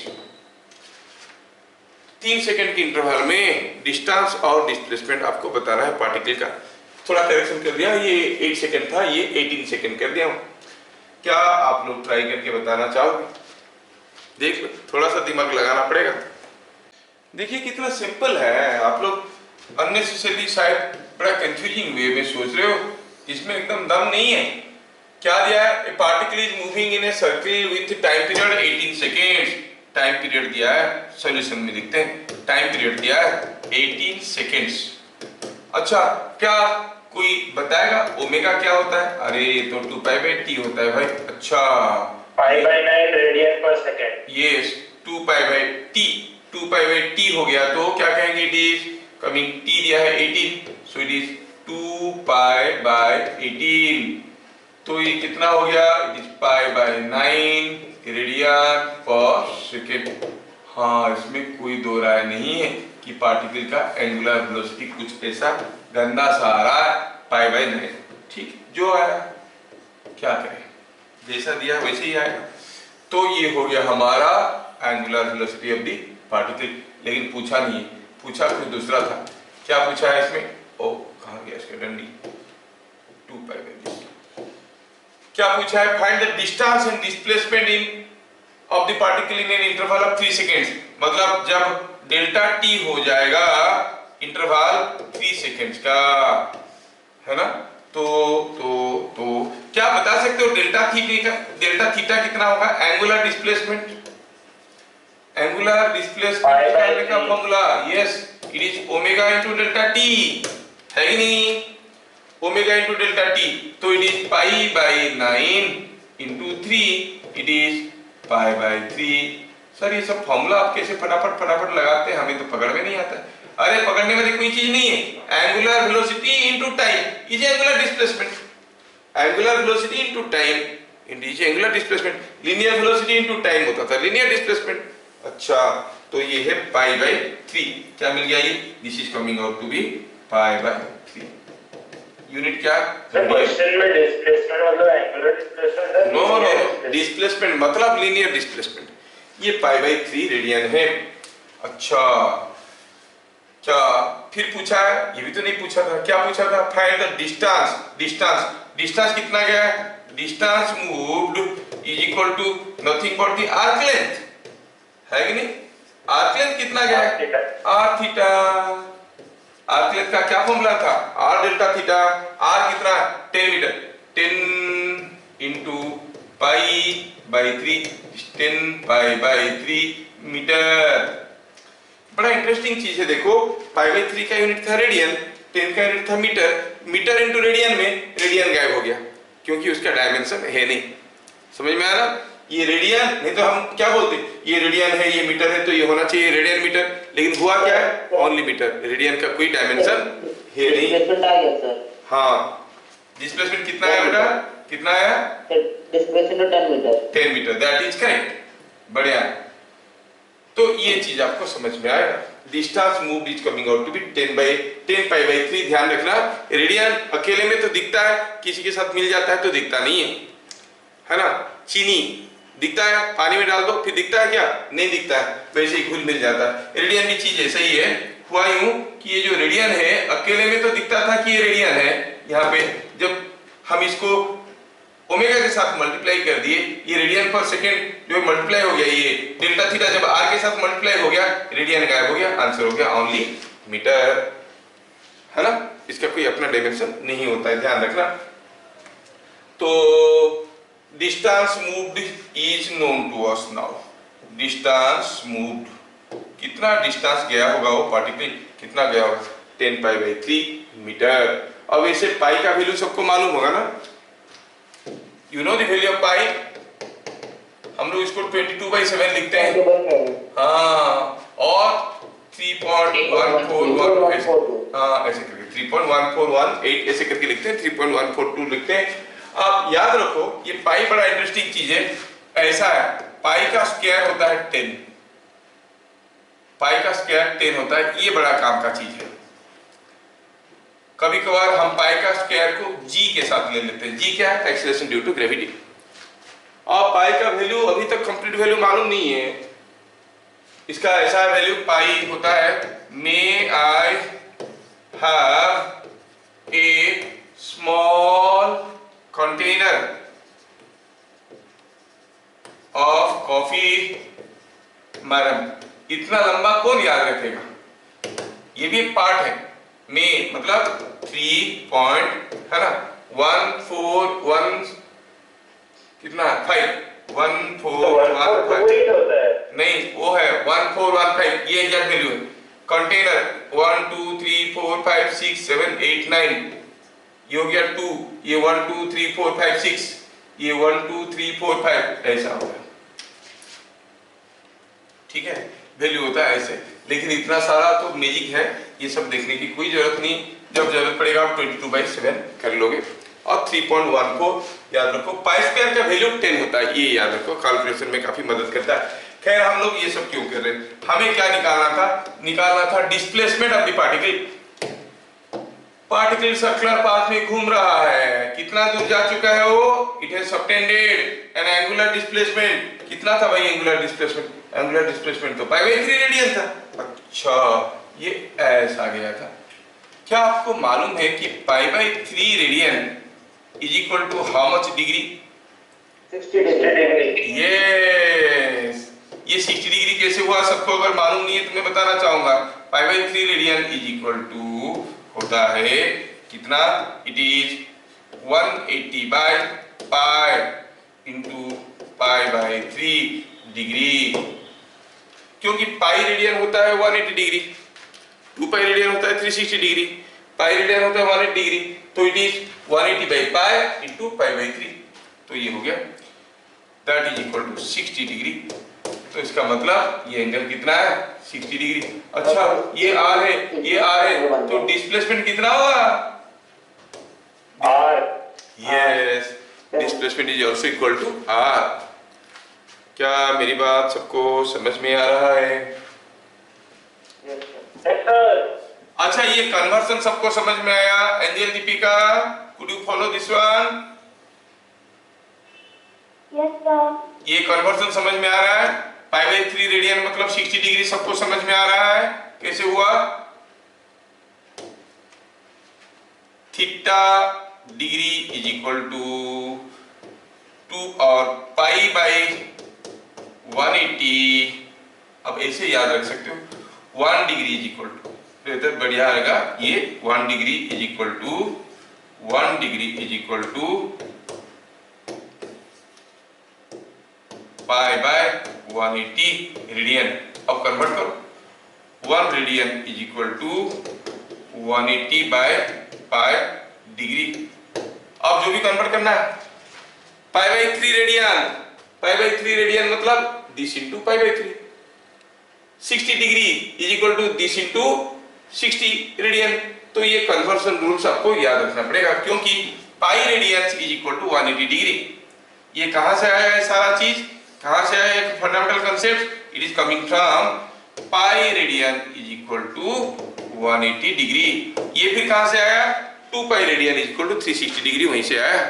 3 सेकेंड के इंटरवल में डिस्टेंस और डिस्प्लेसमेंट आपको बताना है पार्टिकल का। थोड़ा करेक्शन कर दिया, ये 8 सेकेंड था, ये 18 सेकेंड कर दिया हूं। क्या आप लोग ट्राई करके बताना चाहोगे? देख लो, थोड़ा सा दिमाग लगाना पड़ेगा। देखिए कितना सिंपल है। आप लोग अननेसेसरी शायद बड़ा कंफ्यूजिंग वे में सोच रहे हो, इसमें एकदम दम नहीं है। क्या दिया है? ए particle is moving in a circle with time period 18 seconds. Time period दिया है, सॉल्यूशन में लिखते हैं। टाइम पीरियड दिया है 18 सेकेंड्स। अच्छा, क्या कोई बताएगा ओमेगा क्या होता है? अरे तो 2π/t होता है भाई। अच्छा, π/9 रेडियन पर सेकंड। Yes, 2π/t। 2π/t हो गया तो क्या कहेंगे? इट इज कमिंग, t दिया है 18, सो इट इज 2π/18। तो ये कितना हो गया? It is π/9 radian per second. हाँ, इसमें कोई दो राय नहीं है कि पार्टिकल का एंगुलर वेलोसिटी कुछ ऐसा गंदा सा आ रहा है, π/9। ठीक, जो आया क्या करें, जैसा दिया वैसे ही आएगा। तो ये हो गया हमारा angular velocity of the particle. लेकिन पूछा नहीं है, पूछा कुछ दूसरा था। क्या पूछा है इसमें? ओ, कहाँ गया इसका डंडी? 2π/this। क्या पूछा है? Find the distance and displacement in of the particle in an interval of 3 seconds. मतलब जब डेल्टा टी हो जाएगा इंटरवल 3 सेकेंड्स का, है ना? तो क्या बता सकते हो डेल्टा थीटा कितना होगा? एंगुलर डिस्प्लेसमेंट निकालने का formula, yes, it is omega into delta T, है कि नहीं? ओमेगा इनटू डेल्टा टी, तो it is π/9 into 3, it is π/3। Sir ये सब फॉर्मूला आप कैसे फटाफट लगाते हैं, हमें तो पकड़ में नहीं आता। अरे पकड़ने वाली कोई चीज नहीं है। Angular velocity into time is angular displacement. Angular velocity into time is angular displacement. Linear velocity into time होता था लीनियर डिस्प्लेसमेंट। अच्छा, तो ये है π/3। क्या मिल गया? ये this is coming out to be π/3। Unit क्या? क्वेश्चन में डिस्प्लेसमेंट मतलब एंगुलर डिस्प्लेसमेंट है? नो, डिस्प्लेसमेंट मतलब लीनियर डिस्प्लेसमेंट। ये π/3 रेडियन है। अच्छा, क्या फिर पूछा है, ये भी तो नहीं पूछा था, क्या पूछा था, find the distance. Distance distance कितना गया है, distance moved is equal to nothing but the arc length, है कि नहीं। आर्क लेंथ कितना गया है, आर थीटा। आर्क लेंथ का क्या फॉर्मूला था, आर डेल्टा थीटा। आर कितना, 10 metre, 10 into pi by 3, 10 pi by 3 metre. बड़ा इंटरेस्टिंग चीज है, देखो पाई बाई 3 का यूनिट था रेडियन, 10 का यूनिट था मीटर, मीटर इंटू रेडियन में रेडियन गायब हो गया क्योंकि उसका डायमेंशन है नहीं। समझ में आ रहा, ये रेडियन, नहीं तो हम क्या बोलते, ये रेडियन है ये मीटर है तो ये होना चाहिए रेडियन मीटर, लेकिन हुआ क्या है, ओनली मीटर, रेडियन का कोई डायमेंशन है नहीं। डिस्प्लेसमेंट आ गया सर। हाँ, डिस्प्लेसमेंट कितना है बेटा, कितना है, displacement 10 metre. 10 metre, that is correct, बढ़िया। तो ये चीज आपको समझ में आएगा। Distance moved is coming out to be 10 pi by 3। ध्यान रखना, रेडियन अकेले में तो दिखता है, किसी के साथ मिल जाता है तो दिखता नहीं है ना। चीनी दिखता है, पानी में डाल दो फिर दिखता है क्या, नहीं दिखता है, वैसे ही घुल मिल जाता है। रेडियन भी चीज ऐसा ही है। हुआ यूं कि ये जो रेडियन है अकेले में तो दिखता था कि ये रेडियन है, यहाँ पे जब हम इसको ओमेगा के साथ मल्टीप्लाई कर दिए, ये रेडियन पर सेकेंड जो मल्टीप्लाई हो गया, ये डेल्टा थीटा जब आर के साथ मल्टीप्लाई हो गया, रेडियन गायब हो गया, आंसर हो गया ओनली मीटर, है ना। इसका कोई अपना डायमेंशन नहीं होता है, ध्यान रखना। तो distance moved is known to us now. Distance moved, कितना डिस्टेंस गया होगा वो पार्टिकल, कितना गया होगा, 10 पाई बाई 3 मीटर। अब ऐसे पाई का वैल्यू सबको मालूम होगा ना, you know the value of pi, हम लोग इसको 22/7 लिखते हैं, हाँ, और 3.141, हाँ ऐसे करके 3.1418 ऐसे करके लिखते हैं, 3.142 लिखते हैं। आप याद रखो ये पाई बड़ा इंटरेस्टिंग चीज है, ऐसा है, पाई का स्क्वायर होता है 10, पाई का स्क्वायर 10 होता है, ये बड़ा काम का चीज है। कभी कभार हम पाई का स्क्वायर को जी के साथ ले लेते हैं, जी क्या है, एक्सीलरेशन ड्यू टू ग्रेविटी। और पाई का वैल्यू अभी तक कंप्लीट वैल्यू मालूम नहीं है, इसका ऐसा वैल्यू पाई होता है, may I have a small container of coffee madam. इतना लंबा कौन याद रखेगा, ये भी एक पार्ट है। में मतलब 3 पॉइंट है ना, 141 कितना 5 1415 होता है, नहीं वो है 1415, ये एग्जैक्ट वैल्यू है। कंटेनर 1 2 3 4 5 6 7 8 9, ये हो गया 2, ये 1 2 3 4 5 6, ये 1 2 3 4 5 ऐसा होगा, ठीक है, वैल्यू होता है ऐसे। लेकिन इतना सारा तो मैजिक है, ये सब देखने की कोई जरूरत नहीं, जब जरूरत पड़ेगा आप 22/7 कर लोगे। और 3.14 याद रखो, पाई स्क्वायर का वैल्यू 10 होता है, ये याद रखो, कैलकुलेशन में काफी मदद करता है। खैर हम लोग ये सब क्यों कर रहे हैं, हमें क्या निकालना था, निकालना था displacement of the particle. Particle circular path में घूम रहा है, कितना दूर जा चुका है वो, it has subtended N angular displacement. कितना था भाई एंगुलर डिस्प्लेसमेंट, एंगुलर डिस्प्लेसमेंट तो पाई बाई 3 रेडियन था। अच्छा ये ऐसा गया था। क्या आपको मालूम है कि pi by 3 radian is equal to how much degree, 60 degree. Yes, ये 60 डिग्री कैसे हुआ, सबको अगर मालूम नहीं है तो मैं बताना चाहूंगा। Pi by 3 radian is equal to होता है कितना, it is 180 by pi into pi by 3 degree, क्योंकि पाई रेडियन होता है 180 डिग्री, 2 पाई रेडियन होता है 360 डिग्री, पाई रेडियन होता है 180 डिग्री, तो it is 180 by pi into pi by 3, तो ये हो गया, that is equal to 60 degree. तो इसका मतलब ये एंगल कितना है, 60 डिग्री। अच्छा ये आर है, ये आर है, तो डिस्प्लेसमेंट कितना होगा, R, yes, displacement is also equal to R. क्या मेरी बात सबको समझ में आ रहा है? अच्छा ये कन्वर्सन सबको समझ में आया? Angel Deepika, could you follow this one? Yes sir. ये कन्वर्सन समझ में आ रहा है? पाई बाई 3 रेडियन मतलब 60 डिग्री सबको समझ में आ रहा है कैसे हुआ? Theta degree is equal to 2 और पाई बाई 180। अब ऐसे याद रख सकते हो 1 डिग्री इज इक्वल टू, तो बढ़िया आएगा ये 1 degree is equal to 1 degree is equal to pi by 180 radian. अब कन्वर्ट करो 1 radian is equal to 180 by pi degree. अब जो भी कन्वर्ट करना है pi by 3 radian, pi by 3 radian मतलब this into pi by 3। 60 degree is equal to this into 60 radian. तो ये कन्वर्शन रूल्स आपको याद रखना पड़ेगा, क्योंकि pi radians is equal to 180 degree. ये कहां से आया है सारा चीज, कहां से आया है fundamental concept? It is coming from pi radian is equal to 180 degree. ये फिर कहां से आया? 2 pi radian is equal to 360 degree, वहीं से आया।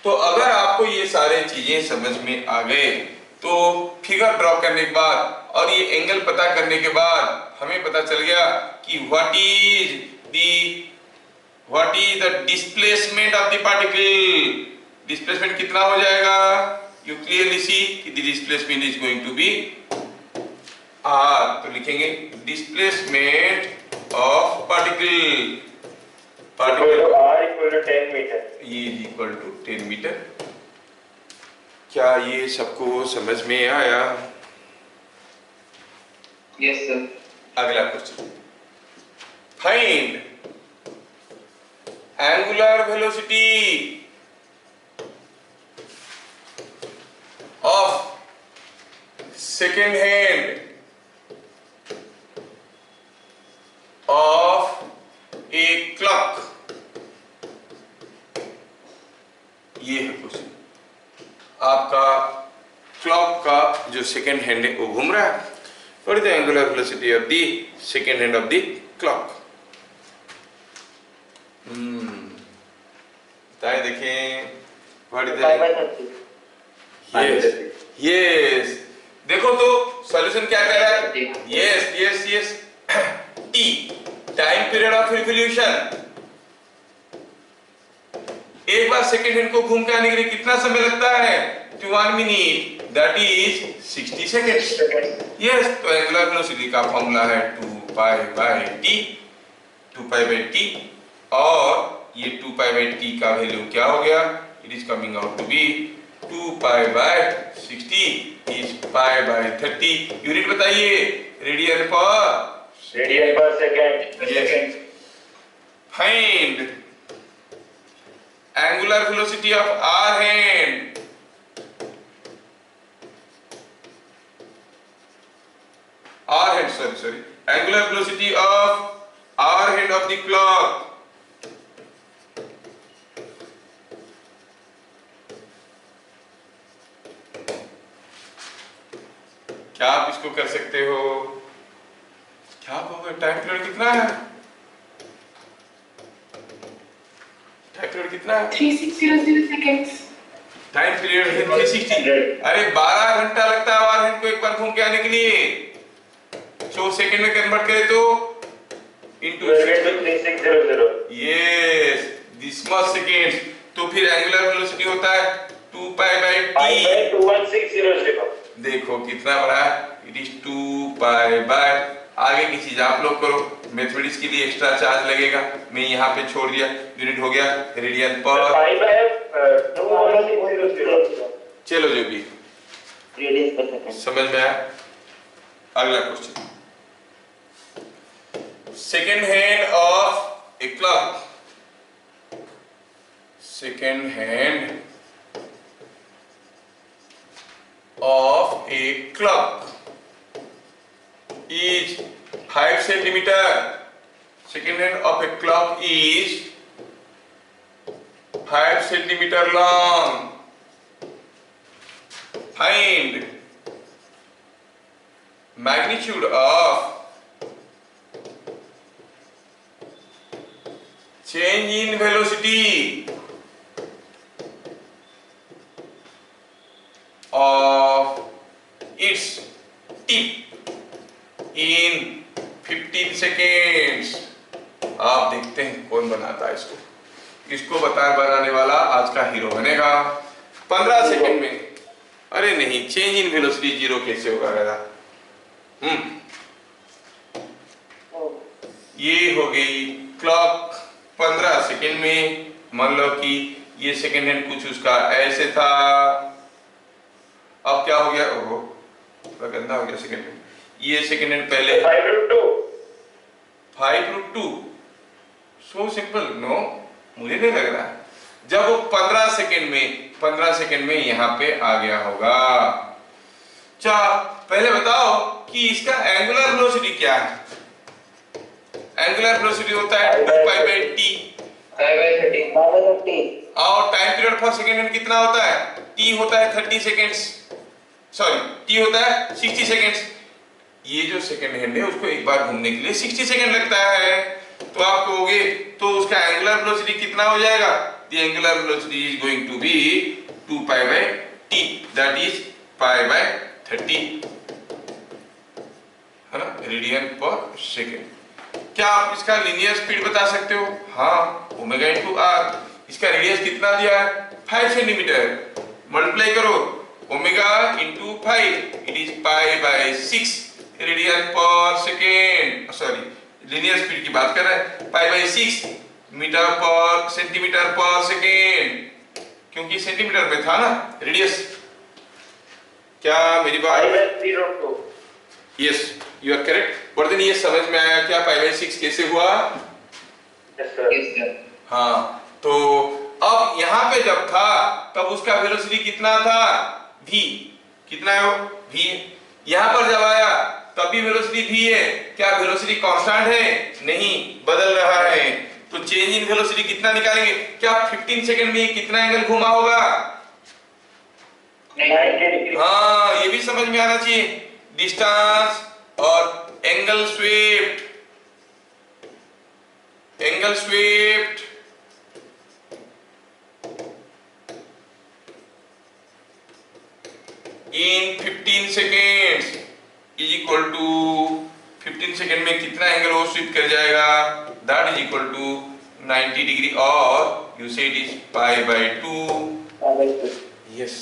तो अगर आपको ये सारे चीजें समझ में आ गए तो फिगर ड्रॉ करने के बाद और ये एंगल पता करने के बाद हमें पता चल गया कि what is the displacement of the particle. Displacement कितना हो जाएगा? यू क्लियरली सी कि the displacement is going to be r। तो लिखेंगे displacement of particle R equal to 10 meter. ये इज इक्वल टू 10 मीटर। क्या ये सबको समझ में आया? Yes sir. अगला question, find angular velocity of second hand of a clock. ये है क्वेश्चन। आपका क्लॉक का जो सेकेंड हैंड है वो घूम रहा है। What is the angular velocity of the second hand of the clock? बताए देखें। व्हाट इज द यस देखो तो सॉल्यूशन क्या कह रहा है? Yes yes yes T time period of revolution. एक बार सेकेंड हैंड को घूम के आने के लिए कितना समय लगता है? 1 minute, that is 60 seconds. Yes, तो एंगुलर वेलोसिटी का फॉर्मूला है 2 pi by T, 2 pi by T, और ये 2 पाई बाय टी का वैल्यू क्या हो गया? It is coming out to be 2 pi by 60 is pi by 30। Unit बताइए, radian per second. Find angular velocity of r hand angular velocity of r hand of the clock। क्या आप इसको कर सकते हो? क्या होगा? टाइम पीरियड कितना है? टाइम पीरियड कितना है? 3600 seconds। टाइम पीरियड है 360। अरे 12 घंटा लगता है आर हैंड को एक बार घूम के आने के लिए। 4 सेकंड में कन्वर्ट करें तो into 3600। Yes, this much seconds. तो फिर एंगुलर वेलोसिटी होता है 2 पाई बाय टी। 21600। देखो कितना बड़ा है, इट इज 2 पाई बाय। आगे की चीज आप लोग करो, मैथमेटिक्स के लिए एक्स्ट्रा चार्ज लगेगा, मैं यहाँ पे छोड़ दिया। यूनिट हो गया रेडियन पर। चलो जो भी रेडियन पर सेकंड समझ में आया। अगला question, second hand of a clock. Second hand of a clock is 5 centimeter. Second hand of a clock is 5 centimeter long. Find magnitude of change in velocity of its tip in 15 seconds। आप देखते हैं कौन बनाता है इसको। इसको बनाने वाला आज का हीरो बनेगा 15 सेकंड में। अरे नहीं, चेंज इन वेलोसिटी जीरो कैसे होगा दादा? ये हो गई क्लॉक 15 सेकंड में। मान लो कि ये सेकंड हैंड कुछ उसका ऐसे था, अब क्या हो गया? ओहो, थोड़ा गंदा हो गया सेकंड हैंड। ये सेकंड हैंड पहले 5√2. 5√2 सो सिंपल। नो, मुझे नहीं लग रहा। जब वो 15 सेकंड में यहाँ पे आ गया होगा। अच्छा, पहले बताओ कि इसका एंगुलर वेलोसिटी क्या है? एंगुलर वेलोसिटी होता है 2π/t, 5/30. और time period for second hand कितना होता है? t होता है 30 सेकंड्स, सॉरी t होता है 60 सेकंड्स। ये जो सेकंड हैंड है उसको एक बार घूमने के लिए 60 सेकंड लगता है। तो आप कहोगे तो उसका एंगुलर वेलोसिटी कितना हो जाएगा? The angular velocity is going to be 2π/t, that is π/30, है ना, रेडियन पर सेकंड। क्या आप इसका लीनियर स्पीड बता सकते हो? हाँ, ओमेगा इंटू आर। इसका रेडियस कितना दिया है? 5 सेंटीमीटर। मल्टीप्लाई करो, omega into 5, it is π/6 radian per second. Sorry, linear speed की बात कर रहे हैं। π/6 मीटर पर सेंटीमीटर पर सेकेंड, क्योंकि सेंटीमीटर में था ना रेडियस। क्या मेरी बात? 5/02. Yes, you are correct. Vardhan, ये समझ में आया क्या π/6 कैसे हुआ? Yes, sir. Yes, sir. हाँ, तो अब यहाँ पे जब था तब उसका वेलोसिटी कितना था? v। कितना है वो? v। यहाँ पर जब आया तब भी वेलोसिटी v है। क्या वेलोसिटी कांस्टेंट है? नहीं, बदल रहा है। तो चेंज इन वेलोसिटी कितना निकालेंगे? क्या 15 सेकंड में कितना एंगल घुमा होगा? 90 degree. हाँ, ये भी समझ में आना चाहिए। डिस्टेंस और angle swept, angle swept in 15 seconds is equal to 15 second में कितना एंगल वो स्वीप कर जाएगा? That is equal to 90 degree, और you say it is π/2। Yes,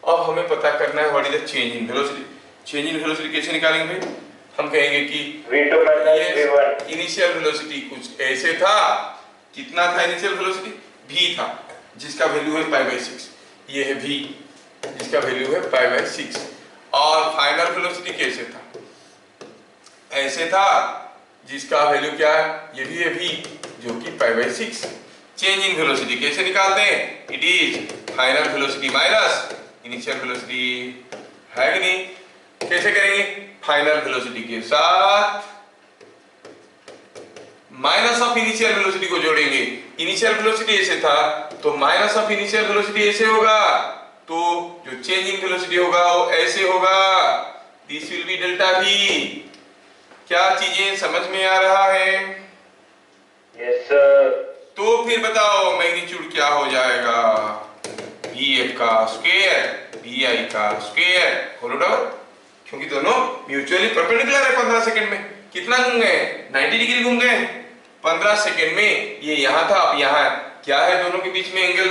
अब हमें पता करना है what is the change in velocity. Change in velocity कैसे निकालेंगे भाई? हम कहेंगे कि V2 minus V1. Initial velocity कुछ ऐसे था। कितना था इनिशियल वेलोसिटी? v था, जिसका वैल्यू है π/6। ये है v, जिसका वैल्यू है π/6। और फाइनल वेलोसिटी कैसे था? ऐसे था, जिसका वैल्यू क्या है? ये भी है v, जो कि π/6। चेंज इन वेलोसिटी कैसे निकालते हैं? It is final velocity minus initial velocity, है कि नहीं? कैसे करेंगे? फाइनल वेलोसिटी के साथ माइनस ऑफ इनिशियल वेलोसिटी को जोड़ेंगे। इनिशियल वेलोसिटी ऐसे था तो माइनस ऑफ इनिशियल वेलोसिटी ऐसे होगा, तो जो चेंज इन वेलोसिटी होगा वो ऐसे होगा। This will be delta v। क्या चीजें समझ में आ रहा है? Yes, sir. तो फिर बताओ मैग्नीट्यूड क्या हो जाएगा? vf का स्क्वायर vi का स्क्वायर होल ओवर, क्योंकि दोनों म्यूचुअली परपेंडिकुलर है। 15 सेकंड में कितना घूम गए? 90 डिग्री घूम गए 15 सेकंड में। ये यहाँ था, अब यहाँ क्या है? दोनों के बीच में angle.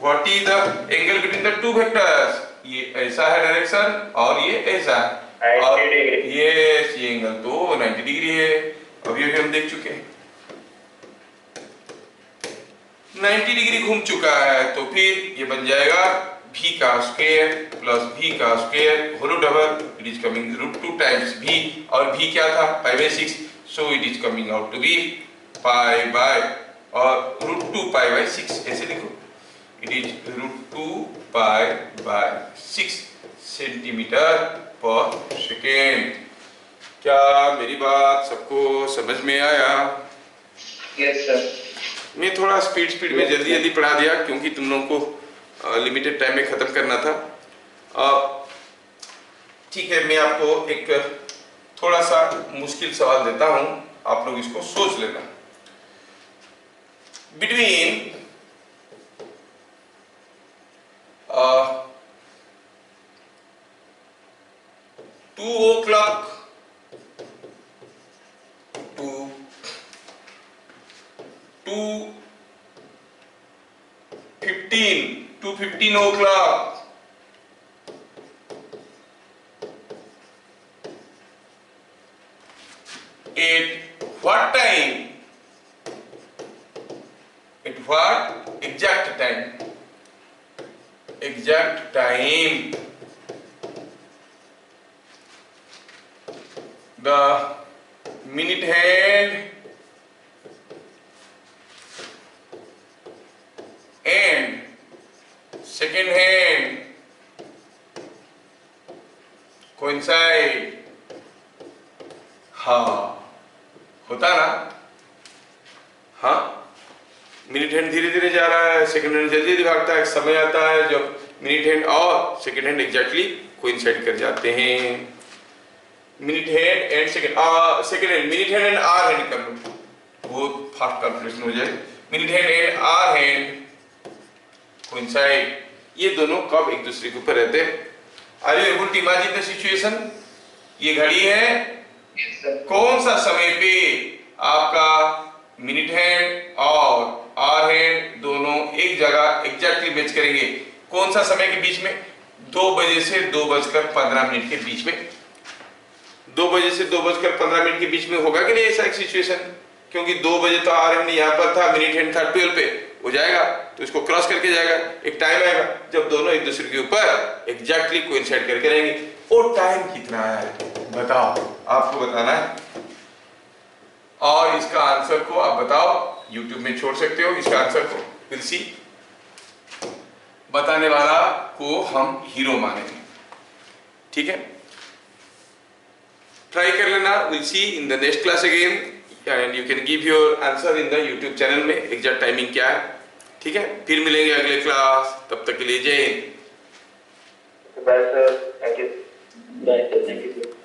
What is the angle between the two vectors? ये ऐसा है डायरेक्शन और ये ऐसा है, 90 और डिग्री। ये एंगल तो 90 डिग्री है। अब ये भी हम देख चुके हैं 90 डिग्री घूम चुका है। तो फिर ये बन जाएगा v का स्क्वायर प्लस v का square whole double, it is coming √2 times v, और v क्या था? π/6, so it is coming out to be और √2π/6। ऐसे लिखो, it is √2π/6 centimetre per second. क्या मेरी बात सबको समझ में आया? Yes, sir. मैं थोड़ा स्पीड में जल्दी पढ़ा दिया, क्योंकि तुम लोगों को लिमिटेड टाइम में खत्म करना था। ठीक है, मैं आपको एक थोड़ा सा मुश्किल सवाल देता हूं, आप लोग इसको सोच लेना। Between 2 o'clock to 2:15 o'clock. At what time? At what exact time? Exact time. The minute hand and second hand coincide. हाँ, होता ना? हाँ, मिनट हैंड धीरे धीरे जा रहा है, सेकंड हैंड जल्दी जल्दी भागता है, समय आता है जब मिनट हैंड और सेकंड हैंड एग्जैक्टली कोइंसाइड कर जाते हैं। Minute hand and second hand, minute hand and hour hand कर लो, बहुत फास्ट कैलकुलेशन हो जाए। Minute hand and hour hand coincide, ये दोनों कब एक दूसरे के ऊपर रहते हैं? Are you able to imagine the situation? ये घड़ी है, कौन सा समय पे आपका मिनट हैंड और आर हैंड दोनों एक जगह एग्जैक्टली मैच करेंगे? कौन सा समय के बीच में? 2 बजे से 2:15 के बीच में। 2 बजे से 2:15 के बीच में होगा कि नहीं ऐसा एक सिचुएशन? क्योंकि 2 बजे तो आर हैंड यहाँ पर था, मिनट हैंड था 12 पे, हो जाएगा तो इसको क्रॉस करके जाएगा। एक टाइम आएगा जब दोनों एक दूसरे के ऊपर एग्जैक्टली कोइंसाइड करके रहेंगे। वो टाइम कितना है बताओ, आपको बताना है। और इसका आंसर को आप बताओ, YouTube में छोड़ सकते हो इसका आंसर को, विल सी। बताने वाला को हम हीरो मानेंगे, ठीक है? ट्राई कर लेना, will see in the next class again and you can give your answer in the YouTube channel में एग्जैक्ट टाइमिंग क्या है, ठीक है? फिर मिलेंगे अगले क्लास, तब तक के लिए जय Hind. Bye sir, thank you. Bye, sir. Thank you, sir.